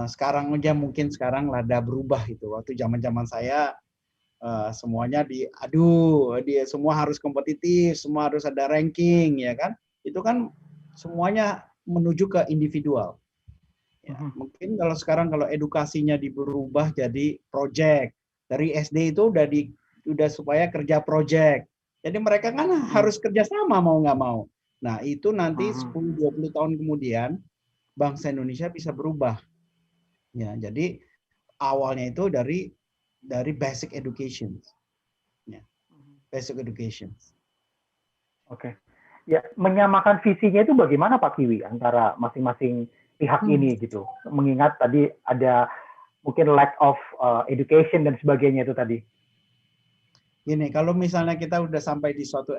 sekarang aja mungkin sekarang rada berubah itu. Waktu zaman saya semuanya semua harus kompetitif, semua harus ada ranking ya kan. Itu kan semuanya menuju ke individual. Ya, mungkin kalau sekarang kalau edukasinya berubah jadi project. Dari SD itu udah supaya kerja project. Jadi mereka kan harus kerjasama mau nggak mau. Nah itu nanti 10-20 tahun kemudian bangsa Indonesia bisa berubah. Ya, jadi awalnya itu dari basic education. Ya, basic education. Oke. Ya, menyamakan visinya itu bagaimana Pak Kiwi antara masing-masing pihak ini gitu. Mengingat tadi ada mungkin lack of education dan sebagainya itu tadi. Gini, kalau misalnya kita udah sampai di suatu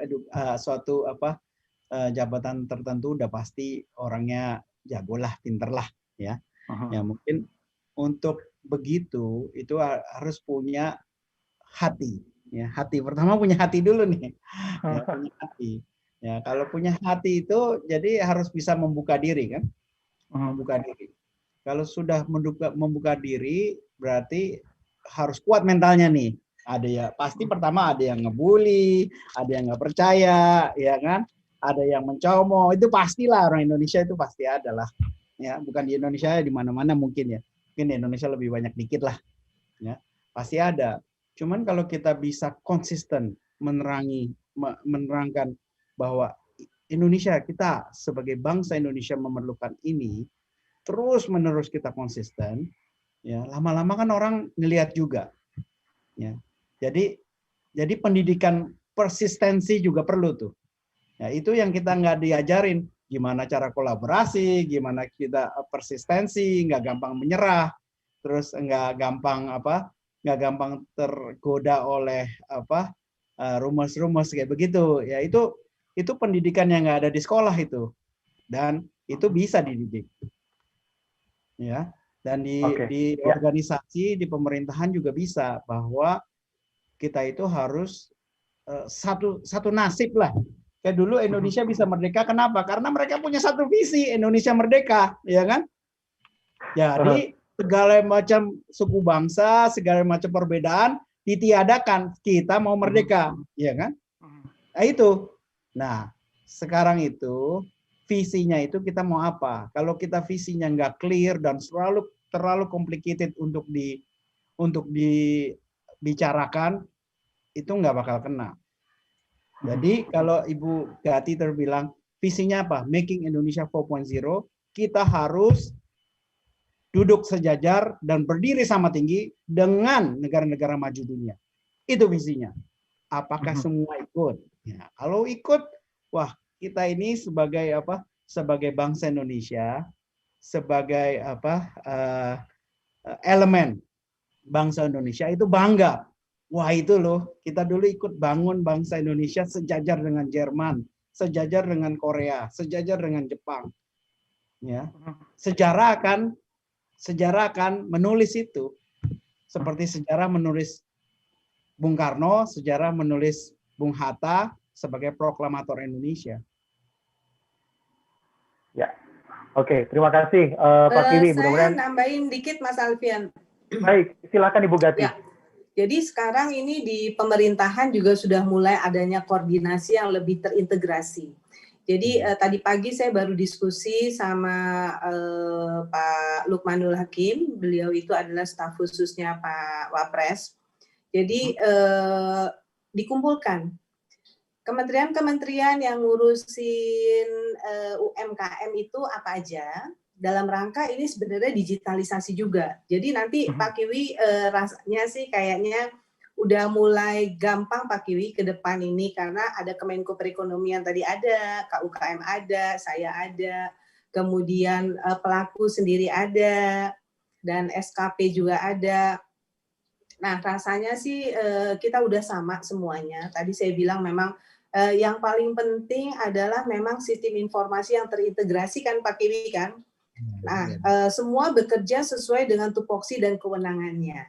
jabatan tertentu, udah pasti orangnya jagolah, pinterlah ya. Ya mungkin untuk begitu itu harus punya hati. Ya, hati pertama punya hati dulu nih. Ya, punya hati. Ya, kalau punya hati itu jadi harus bisa membuka diri kan? Membuka diri. Kalau sudah membuka diri berarti harus kuat mentalnya nih. Ada ya pasti pertama ada yang ngebully, ada yang nggak percaya, ya kan? Ada yang mencomo, itu pastilah orang Indonesia itu pasti ada lah. Ya, bukan di Indonesia, di mana-mana mungkin ya. Mungkin di Indonesia lebih banyak dikit lah. Ya, pasti ada. Cuman kalau kita bisa konsisten menerangkan bahwa Indonesia, kita sebagai bangsa Indonesia memerlukan ini, terus menerus kita konsisten, ya lama-lama kan orang ngelihat juga. Ya, jadi pendidikan persistensi juga perlu tuh. Ya, itu yang kita nggak diajarin. Gimana cara kolaborasi, gimana kita persistensi, nggak gampang menyerah, terus nggak gampang tergoda oleh rumus-rumus kayak begitu. Ya itu pendidikan yang nggak ada di sekolah itu, dan itu bisa dididik. Ya, dan di organisasi, di pemerintahan juga bisa, bahwa kita itu harus satu nasib lah. Kayak dulu Indonesia bisa merdeka, kenapa? Karena mereka punya satu visi, Indonesia merdeka, ya kan? Jadi segala macam suku bangsa, segala macam perbedaan ditiadakan, kita mau merdeka, ya kan? Nah itu. Nah, sekarang itu visinya itu kita mau apa? Kalau kita visinya nggak clear dan terlalu complicated untuk dibicarakan, itu nggak bakal kena. Jadi kalau Ibu Gati terbilang visinya apa? Making Indonesia 4.0, kita harus duduk sejajar dan berdiri sama tinggi dengan negara-negara maju dunia. Itu visinya. Apakah semua ikut? Ya, kalau ikut, wah kita ini sebagai bangsa Indonesia, sebagai elemen bangsa Indonesia itu bangga. Wah itu loh, kita dulu ikut bangun bangsa Indonesia sejajar dengan Jerman, sejajar dengan Korea, sejajar dengan Jepang. Ya, sejarah akan menulis itu, seperti sejarah menulis Bung Karno, sejarah menulis Bung Hatta sebagai proklamator Indonesia. Ya, oke, terima kasih Pak Kiwi. Saya nambahin dikit Mas Alfian. Baik, silakan Ibu Gati. Ya. Jadi sekarang ini di pemerintahan juga sudah mulai adanya koordinasi yang lebih terintegrasi. Jadi tadi pagi saya baru diskusi sama Pak Lukmanul Hakim, beliau itu adalah staf khususnya Pak Wapres. Jadi dikumpulkan kementerian-kementerian yang ngurusin UMKM itu apa aja, dalam rangka ini sebenarnya digitalisasi juga. Jadi nanti Pak Kiwi rasanya sih kayaknya udah mulai gampang Pak Kiwi ke depan ini, karena ada Kemenko Perekonomian tadi ada, KUKM ada, saya ada, kemudian pelaku sendiri ada, dan SKP juga ada. Nah rasanya sih kita udah sama semuanya. Tadi saya bilang memang yang paling penting adalah memang sistem informasi yang terintegrasi kan Pak Kiwi kan. Nah, semua bekerja sesuai dengan tupoksi dan kewenangannya.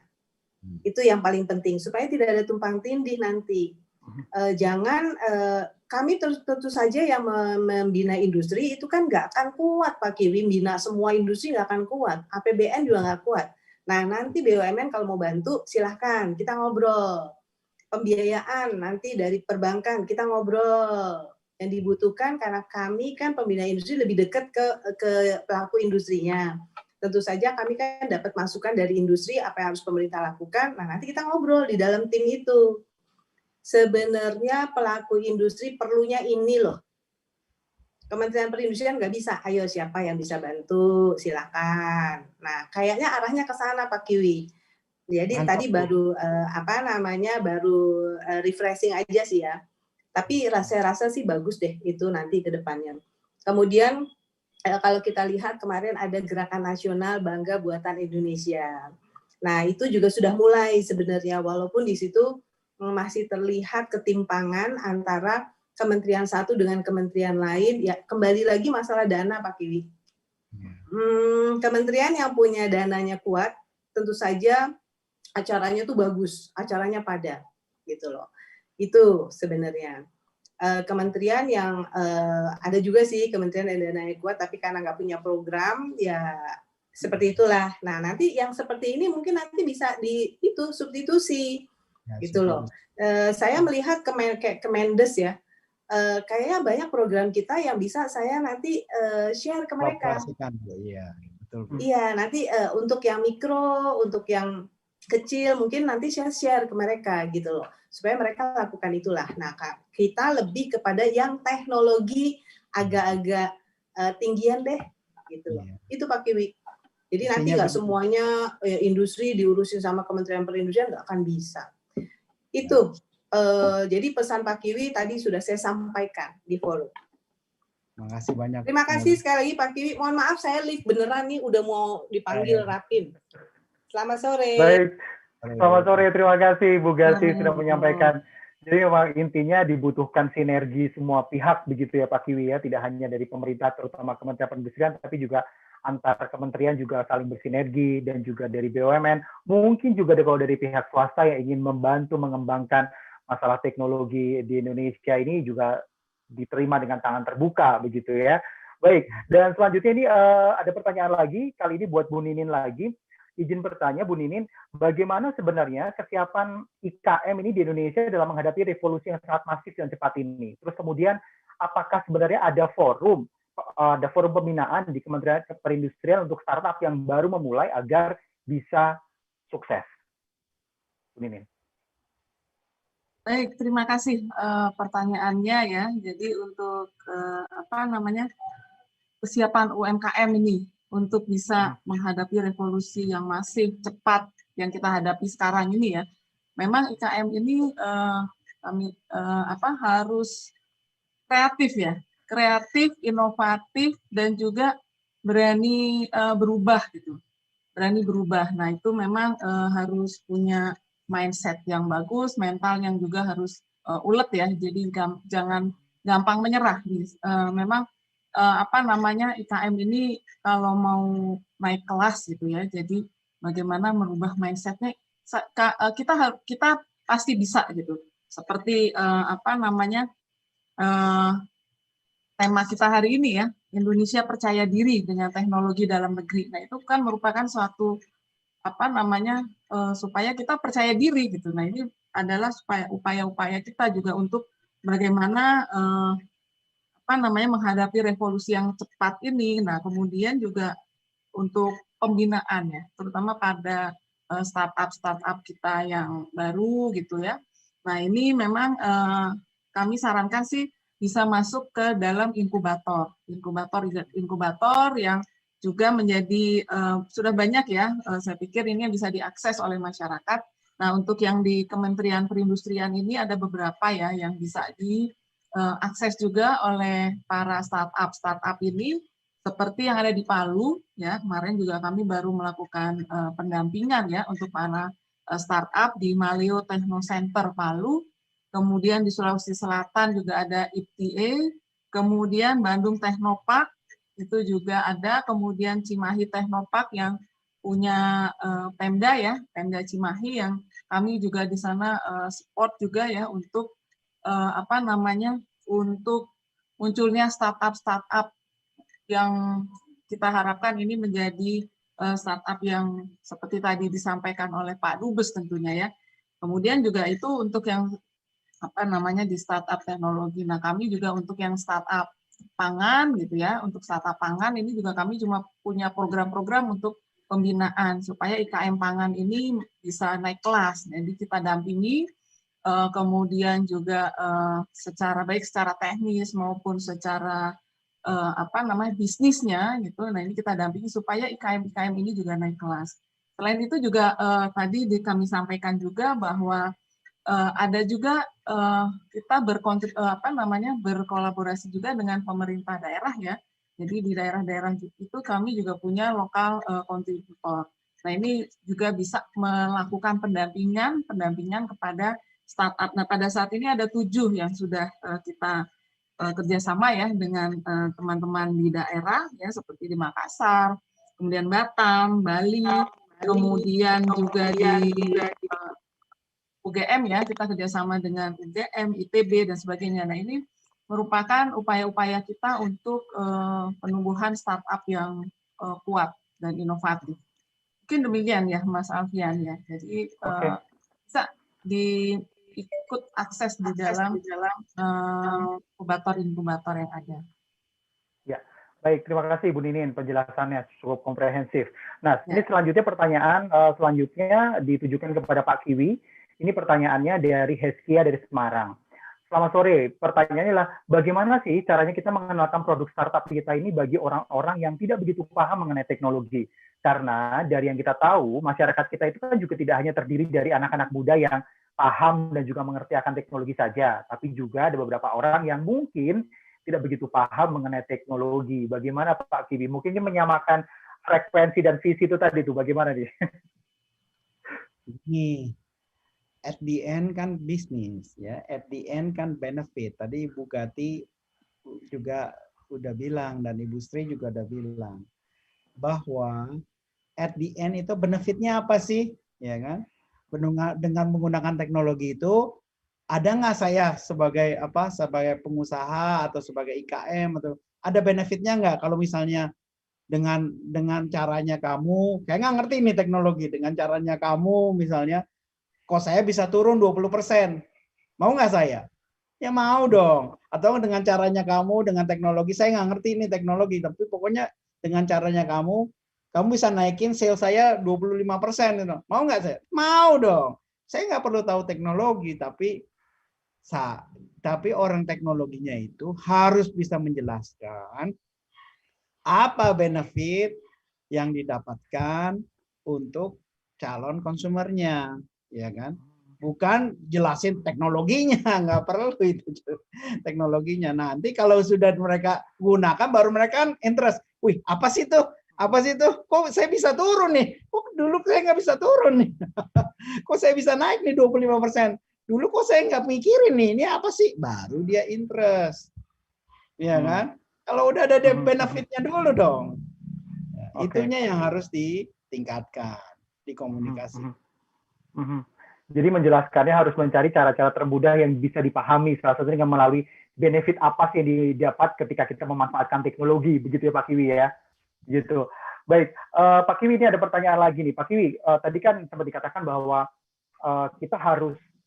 Itu yang paling penting, supaya tidak ada tumpang tindih nanti. Jangan, kami tentu saja yang membina industri itu kan nggak akan kuat Pak Kiwi, bina semua industri nggak akan kuat, APBN juga nggak kuat. Nah, nanti BUMN kalau mau bantu, silahkan, kita ngobrol. Pembiayaan nanti dari perbankan, kita ngobrol. Yang dibutuhkan karena kami kan pembina industri lebih dekat ke pelaku industrinya. Tentu saja kami kan dapat masukan dari industri apa yang harus pemerintah lakukan. Nah nanti kita ngobrol di dalam tim itu. Sebenarnya pelaku industri perlunya ini loh. Kementerian Perindustrian nggak bisa. Ayo siapa yang bisa bantu silakan. Nah kayaknya arahnya ke sana Pak Kiwi. Jadi tadi baru baru refreshing aja sih ya. Tapi rasa sih bagus deh itu nanti ke depannya. Kemudian kalau kita lihat kemarin ada gerakan nasional Bangga Buatan Indonesia. Nah itu juga sudah mulai sebenarnya, walaupun di situ masih terlihat ketimpangan antara kementerian satu dengan kementerian lain. Ya kembali lagi masalah dana Pak Kiwi. Kementerian yang punya dananya kuat, tentu saja acaranya tuh bagus, acaranya padat gitu loh. Itu sebenarnya. kementerian yang ada juga sih kementerian yang dananya kuat, tapi karena nggak punya program, ya seperti itulah. Nah, nanti yang seperti ini mungkin nanti bisa substitusi, gitu loh. Saya melihat kayak Kemendes ya, kayaknya banyak program kita yang bisa saya nanti share ke mereka. Iya, betul. Iya, nanti untuk yang mikro, untuk yang kecil mungkin nanti saya share ke mereka gitu loh, supaya mereka lakukan itulah. Nah, kita lebih kepada yang teknologi agak-agak tinggian deh, gitu loh. Itu Pak Kiwi. Jadi nanti nggak semuanya industri diurusin sama Kementerian Perindustrian, nggak akan bisa. Itu. Jadi pesan Pak Kiwi tadi sudah saya sampaikan di forum. Makasih banyak. Terima kasih sekali lagi Pak Kiwi. Mohon maaf saya live beneran nih, udah mau dipanggil Rapim. Selamat sore. Baik. Selamat sore. Terima kasih Bu Garsi sudah menyampaikan. Jadi memang intinya dibutuhkan sinergi semua pihak begitu ya Pak Kiwi ya, tidak hanya dari pemerintah terutama Kementerian Perindustrian, tapi juga antar kementerian juga saling bersinergi, dan juga dari BUMN, mungkin juga kalau dari pihak swasta yang ingin membantu mengembangkan masalah teknologi di Indonesia ini juga diterima dengan tangan terbuka begitu ya. Baik, dan selanjutnya ini ada pertanyaan lagi, kali ini buat Bu Ninin lagi. Izin bertanya Bu Ninin, bagaimana sebenarnya kesiapan IKM ini di Indonesia dalam menghadapi revolusi yang sangat masif dan cepat ini? Terus kemudian apakah sebenarnya ada forum pembinaan di Kementerian Perindustrian untuk startup yang baru memulai agar bisa sukses? Bu Ninin. Baik, terima kasih pertanyaannya ya. Jadi untuk kesiapan UMKM ini untuk bisa menghadapi revolusi yang masif, cepat yang kita hadapi sekarang ini ya. Memang IKM ini harus kreatif ya, kreatif, inovatif, dan juga berani berubah gitu. Berani berubah. Nah, itu memang harus punya mindset yang bagus, mental yang juga harus ulet ya. Jadi jangan gampang menyerah. Memang IKM ini kalau mau naik kelas gitu ya, jadi bagaimana merubah mindsetnya, kita pasti bisa gitu. Seperti tema kita hari ini ya, Indonesia percaya diri dengan teknologi dalam negeri. Nah, itu kan merupakan suatu supaya kita percaya diri gitu. Nah, ini adalah supaya upaya-upaya kita juga untuk bagaimana menghadapi revolusi yang cepat ini. Nah, kemudian juga untuk pembinaan ya, terutama pada startup kita yang baru gitu ya. Nah, ini memang kami sarankan sih bisa masuk ke dalam inkubator yang juga menjadi sudah banyak ya. Saya pikir ini bisa diakses oleh masyarakat. Nah, untuk yang di Kementerian Perindustrian ini ada beberapa ya yang bisa diakses juga oleh para startup ini, seperti yang ada di Palu ya. Kemarin juga kami baru melakukan pendampingan ya untuk para startup di Maleo Techno Center Palu. Kemudian di Sulawesi Selatan juga ada IPTA, kemudian Bandung Technopark itu juga ada, kemudian Cimahi Technopark yang punya Pemda ya, Pemda Cimahi, yang kami juga di sana support juga ya untuk untuk munculnya startup yang kita harapkan ini menjadi startup yang seperti tadi disampaikan oleh Pak Dubes tentunya ya. Kemudian juga itu untuk yang di startup teknologi. Nah, kami juga untuk yang startup pangan gitu ya. Untuk startup pangan ini juga kami cuma punya program-program untuk pembinaan supaya IKM pangan ini bisa naik kelas. Jadi kita dampingi, kemudian juga secara teknis maupun secara bisnisnya gitu. Nah, ini kita dampingi supaya IKM ini juga naik kelas. Selain itu juga tadi kami sampaikan juga bahwa ada juga kita berkolaborasi juga dengan pemerintah daerah ya. Jadi di daerah-daerah itu kami juga punya lokal kontributor. Nah, ini juga bisa melakukan pendampingan kepada startup. Nah, pada saat ini ada 7 yang sudah kita kerjasama ya dengan teman-teman di daerah ya, seperti di Makassar, kemudian Batam, Bali, kemudian juga di UGM ya, kita kerjasama dengan UGM, ITB dan sebagainya. Nah ini merupakan upaya-upaya kita untuk penumbuhan startup yang kuat dan inovatif. Mungkin demikian ya Mas Alfian ya. Jadi bisa ikut akses di dalam inkubator yang ada. Ya, baik. Terima kasih Bu Ninin, penjelasannya cukup komprehensif. Nah, ini selanjutnya pertanyaan selanjutnya ditujukan kepada Pak Kiwi. Ini pertanyaannya dari Heskia dari Semarang. Selamat sore. Pertanyaannya adalah bagaimana sih caranya kita mengenalkan produk startup kita ini bagi orang-orang yang tidak begitu paham mengenai teknologi? Karena dari yang kita tahu, masyarakat kita itu kan juga tidak hanya terdiri dari anak-anak muda yang paham dan juga mengerti akan teknologi saja, tapi juga ada beberapa orang yang mungkin tidak begitu paham mengenai teknologi. Bagaimana Pak Kiwi? Mungkin ini menyamakan frekuensi dan visi itu tadi, bagaimana nih? Ini at the end kan bisnis ya, at the end kan benefit. Tadi Ibu Gati juga udah bilang dan Ibu Sri juga udah bilang bahwa at the end itu benefitnya apa sih, ya kan? Dengan menggunakan teknologi itu ada nggak saya sebagai sebagai pengusaha atau sebagai IKM atau ada benefitnya nggak kalau misalnya dengan caranya kamu, kayak nggak ngerti ini teknologi, dengan caranya kamu misalnya kok saya bisa turun 20%. Mau nggak saya? Ya mau dong. Atau dengan caranya kamu, dengan teknologi, saya nggak ngerti ini teknologi, tapi pokoknya dengan caranya kamu bisa naikin sales saya 25%. Gitu. Mau nggak saya? Mau dong. Saya nggak perlu tahu teknologi, tapi orang teknologinya itu harus bisa menjelaskan apa benefit yang didapatkan untuk calon konsumernya. Ya kan, bukan jelasin teknologinya, nggak perlu itu teknologinya. Nanti kalau sudah mereka gunakan, baru mereka kan interest. Wih, apa sih itu? Apa sih itu? Kok saya bisa turun nih? Kok dulu saya nggak bisa turun nih? Kok saya bisa naik nih 25%? Dulu kok saya nggak mikirin nih, ini apa sih? Baru dia interest. Ya kan? Kalau udah ada benefitnya dulu dong. Itunya yang harus ditingkatkan, dikomunikasi. Jadi menjelaskannya harus mencari cara-cara termudah yang bisa dipahami, salah satunya dengan melalui benefit apa sih yang didapat ketika kita memanfaatkan teknologi, begitu ya Pak Kiwi ya, gitu. Baik, Pak Kiwi, ini ada pertanyaan lagi nih, Pak Kiwi. Tadi kan sempat dikatakan bahwa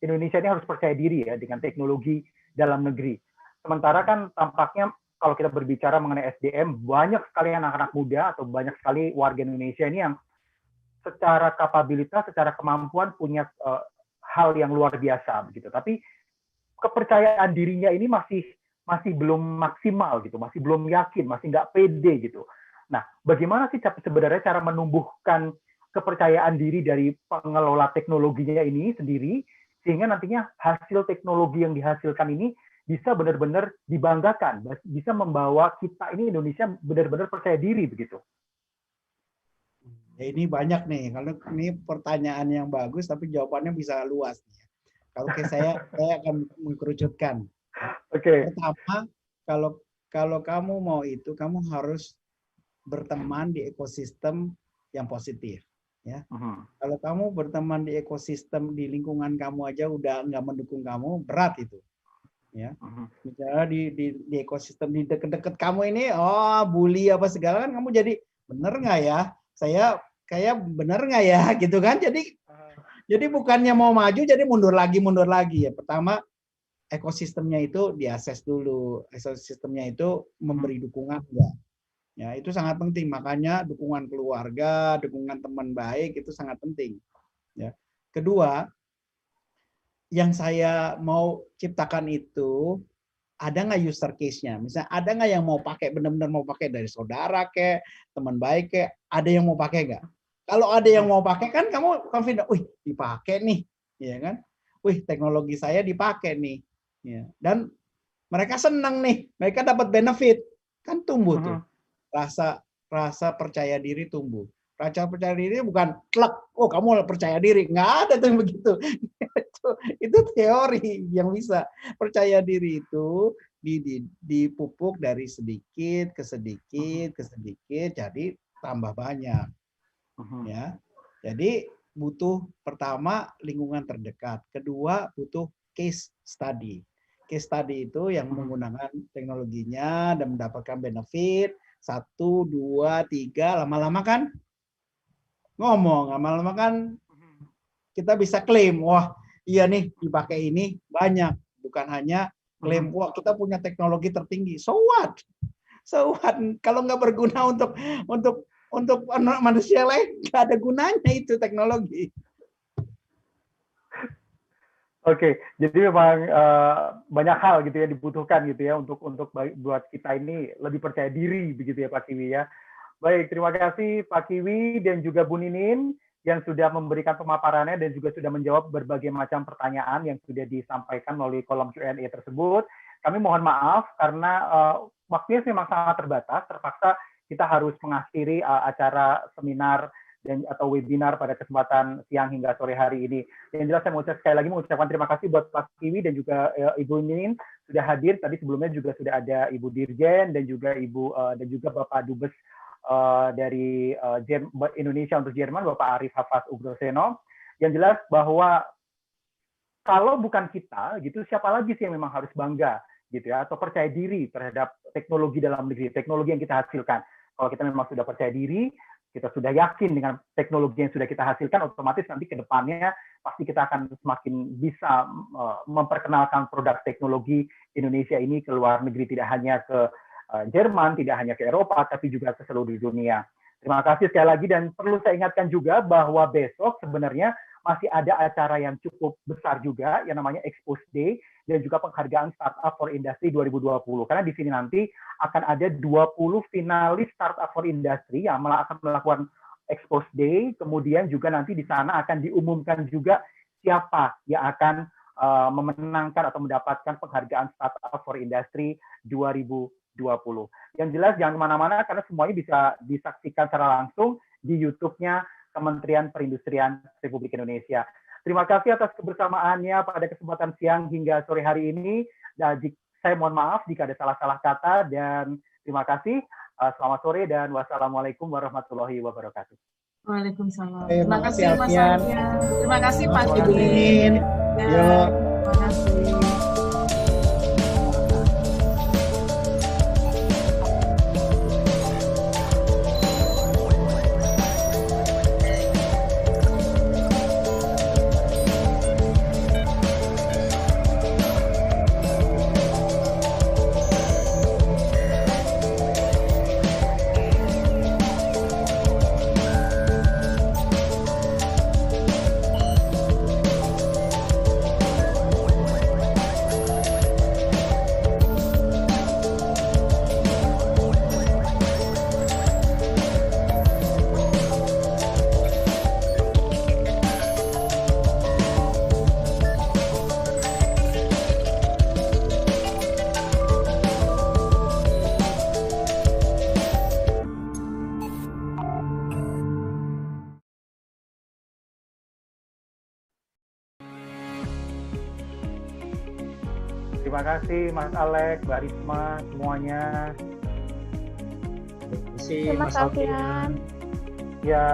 Indonesia ini harus percaya diri ya dengan teknologi dalam negeri. Sementara kan tampaknya kalau kita berbicara mengenai SDM, banyak sekali anak-anak muda atau banyak sekali warga Indonesia ini yang secara kapabilitas, secara kemampuan punya hal yang luar biasa begitu. Tapi kepercayaan dirinya ini masih belum maksimal gitu, masih belum yakin, masih nggak pede gitu. Nah, bagaimana sih sebenarnya cara menumbuhkan kepercayaan diri dari pengelola teknologinya ini sendiri sehingga nantinya hasil teknologi yang dihasilkan ini bisa benar-benar dibanggakan, bisa membawa kita ini Indonesia benar-benar percaya diri begitu. Ya, ini banyak nih, kalau ini pertanyaan yang bagus tapi jawabannya bisa luas. Kalau saya akan mengkerucutkan. Pertama, kalau kamu mau itu, kamu harus berteman di ekosistem yang positif. Ya, kalau kamu berteman di ekosistem di lingkungan kamu aja udah nggak mendukung kamu, berat itu. Ya, misalnya di ekosistem di deket-deket kamu ini, bully apa segala kan, kamu jadi bener nggak ya? Saya kayak bener nggak ya gitu kan, jadi bukannya mau maju jadi mundur lagi ya. Pertama ekosistemnya itu diakses dulu, ekosistemnya itu memberi dukungan enggak ya, itu sangat penting. Makanya dukungan keluarga, dukungan teman baik itu sangat penting ya. Kedua, yang saya mau ciptakan itu ada nggak user case-nya? Misalnya ada nggak yang mau pakai, benar-benar mau pakai dari saudara kayak teman baik kayak, ada yang mau pakai nggak? Kalau ada yang mau pakai kan kamu confident, wih dipakai nih, ya kan? Wih teknologi saya dipakai nih, ya. Dan mereka senang nih, mereka dapat benefit, kan tumbuh tuh rasa percaya diri tumbuh. Rasa percaya diri bukan klek, oh kamu percaya diri, nggak ada tuh yang begitu. Itu teori yang bisa. Percaya diri itu dipupuk dari sedikit ke sedikit ke sedikit, jadi tambah banyak. Ya, jadi butuh pertama lingkungan terdekat, kedua butuh case study. Case study itu yang menggunakan teknologinya dan mendapatkan benefit 1, 2, 3, lama-lama kan ngomong, lama-lama kan kita bisa klaim, wah iya nih dipakai ini banyak, bukan hanya klaim wah kita punya teknologi tertinggi. So what? So what? Kalau nggak berguna untuk manusia lain, nggak ada gunanya itu teknologi. Oke, jadi memang banyak hal gitu ya dibutuhkan gitu ya untuk buat kita ini lebih percaya diri begitu ya Pak Kiwi ya. Baik, terima kasih Pak Kiwi dan juga Bu Ninin yang sudah memberikan pemaparannya dan juga sudah menjawab berbagai macam pertanyaan yang sudah disampaikan melalui kolom Q&A tersebut. Kami mohon maaf karena waktunya memang sangat terbatas, terpaksa kita harus mengakhiri acara seminar atau webinar pada kesempatan siang hingga sore hari ini. Yang jelas saya sekali lagi mengucapkan terima kasih buat Pak Kiwi dan juga Ibu Ninin sudah hadir. Tadi sebelumnya juga sudah ada Ibu Dirjen dan juga Bapak Dubes dari Indonesia untuk Jerman, Bapak Arif Hafaz Ugroseno. Yang jelas bahwa kalau bukan kita, gitu siapa lagi sih yang memang harus bangga, gitu ya, atau percaya diri terhadap teknologi dalam negeri, teknologi yang kita hasilkan. Kalau kita memang sudah percaya diri, kita sudah yakin dengan teknologi yang sudah kita hasilkan, otomatis nanti ke depannya pasti kita akan semakin bisa memperkenalkan produk teknologi Indonesia ini ke luar negeri, tidak hanya ke Jerman, tidak hanya ke Eropa, tapi juga ke seluruh dunia. Terima kasih sekali lagi dan perlu saya ingatkan juga bahwa besok sebenarnya masih ada acara yang cukup besar juga yang namanya Expose Day dan juga penghargaan Startup for Industry 2020. Karena di sini nanti akan ada 20 finalis Startup for Industry yang akan melakukan Expose Day, kemudian juga nanti di sana akan diumumkan juga siapa yang akan memenangkan atau mendapatkan penghargaan Startup for Industry 2020. Yang jelas jangan kemana-mana karena semuanya bisa disaksikan secara langsung di YouTube-nya Kementerian Perindustrian Republik Indonesia. Terima kasih atas kebersamaannya pada kesempatan siang hingga sore hari ini. Saya mohon maaf jika ada salah-salah kata dan terima kasih. Selamat sore dan wassalamualaikum warahmatullahi wabarakatuh. Waalaikumsalam. Terima kasih Mas Alfian. Terima kasih Pak Kiwi. Terima kasih. Terima kasih Mas Alex, Mbak Risma, semuanya. Terima kasih Mas Alfian. Ya.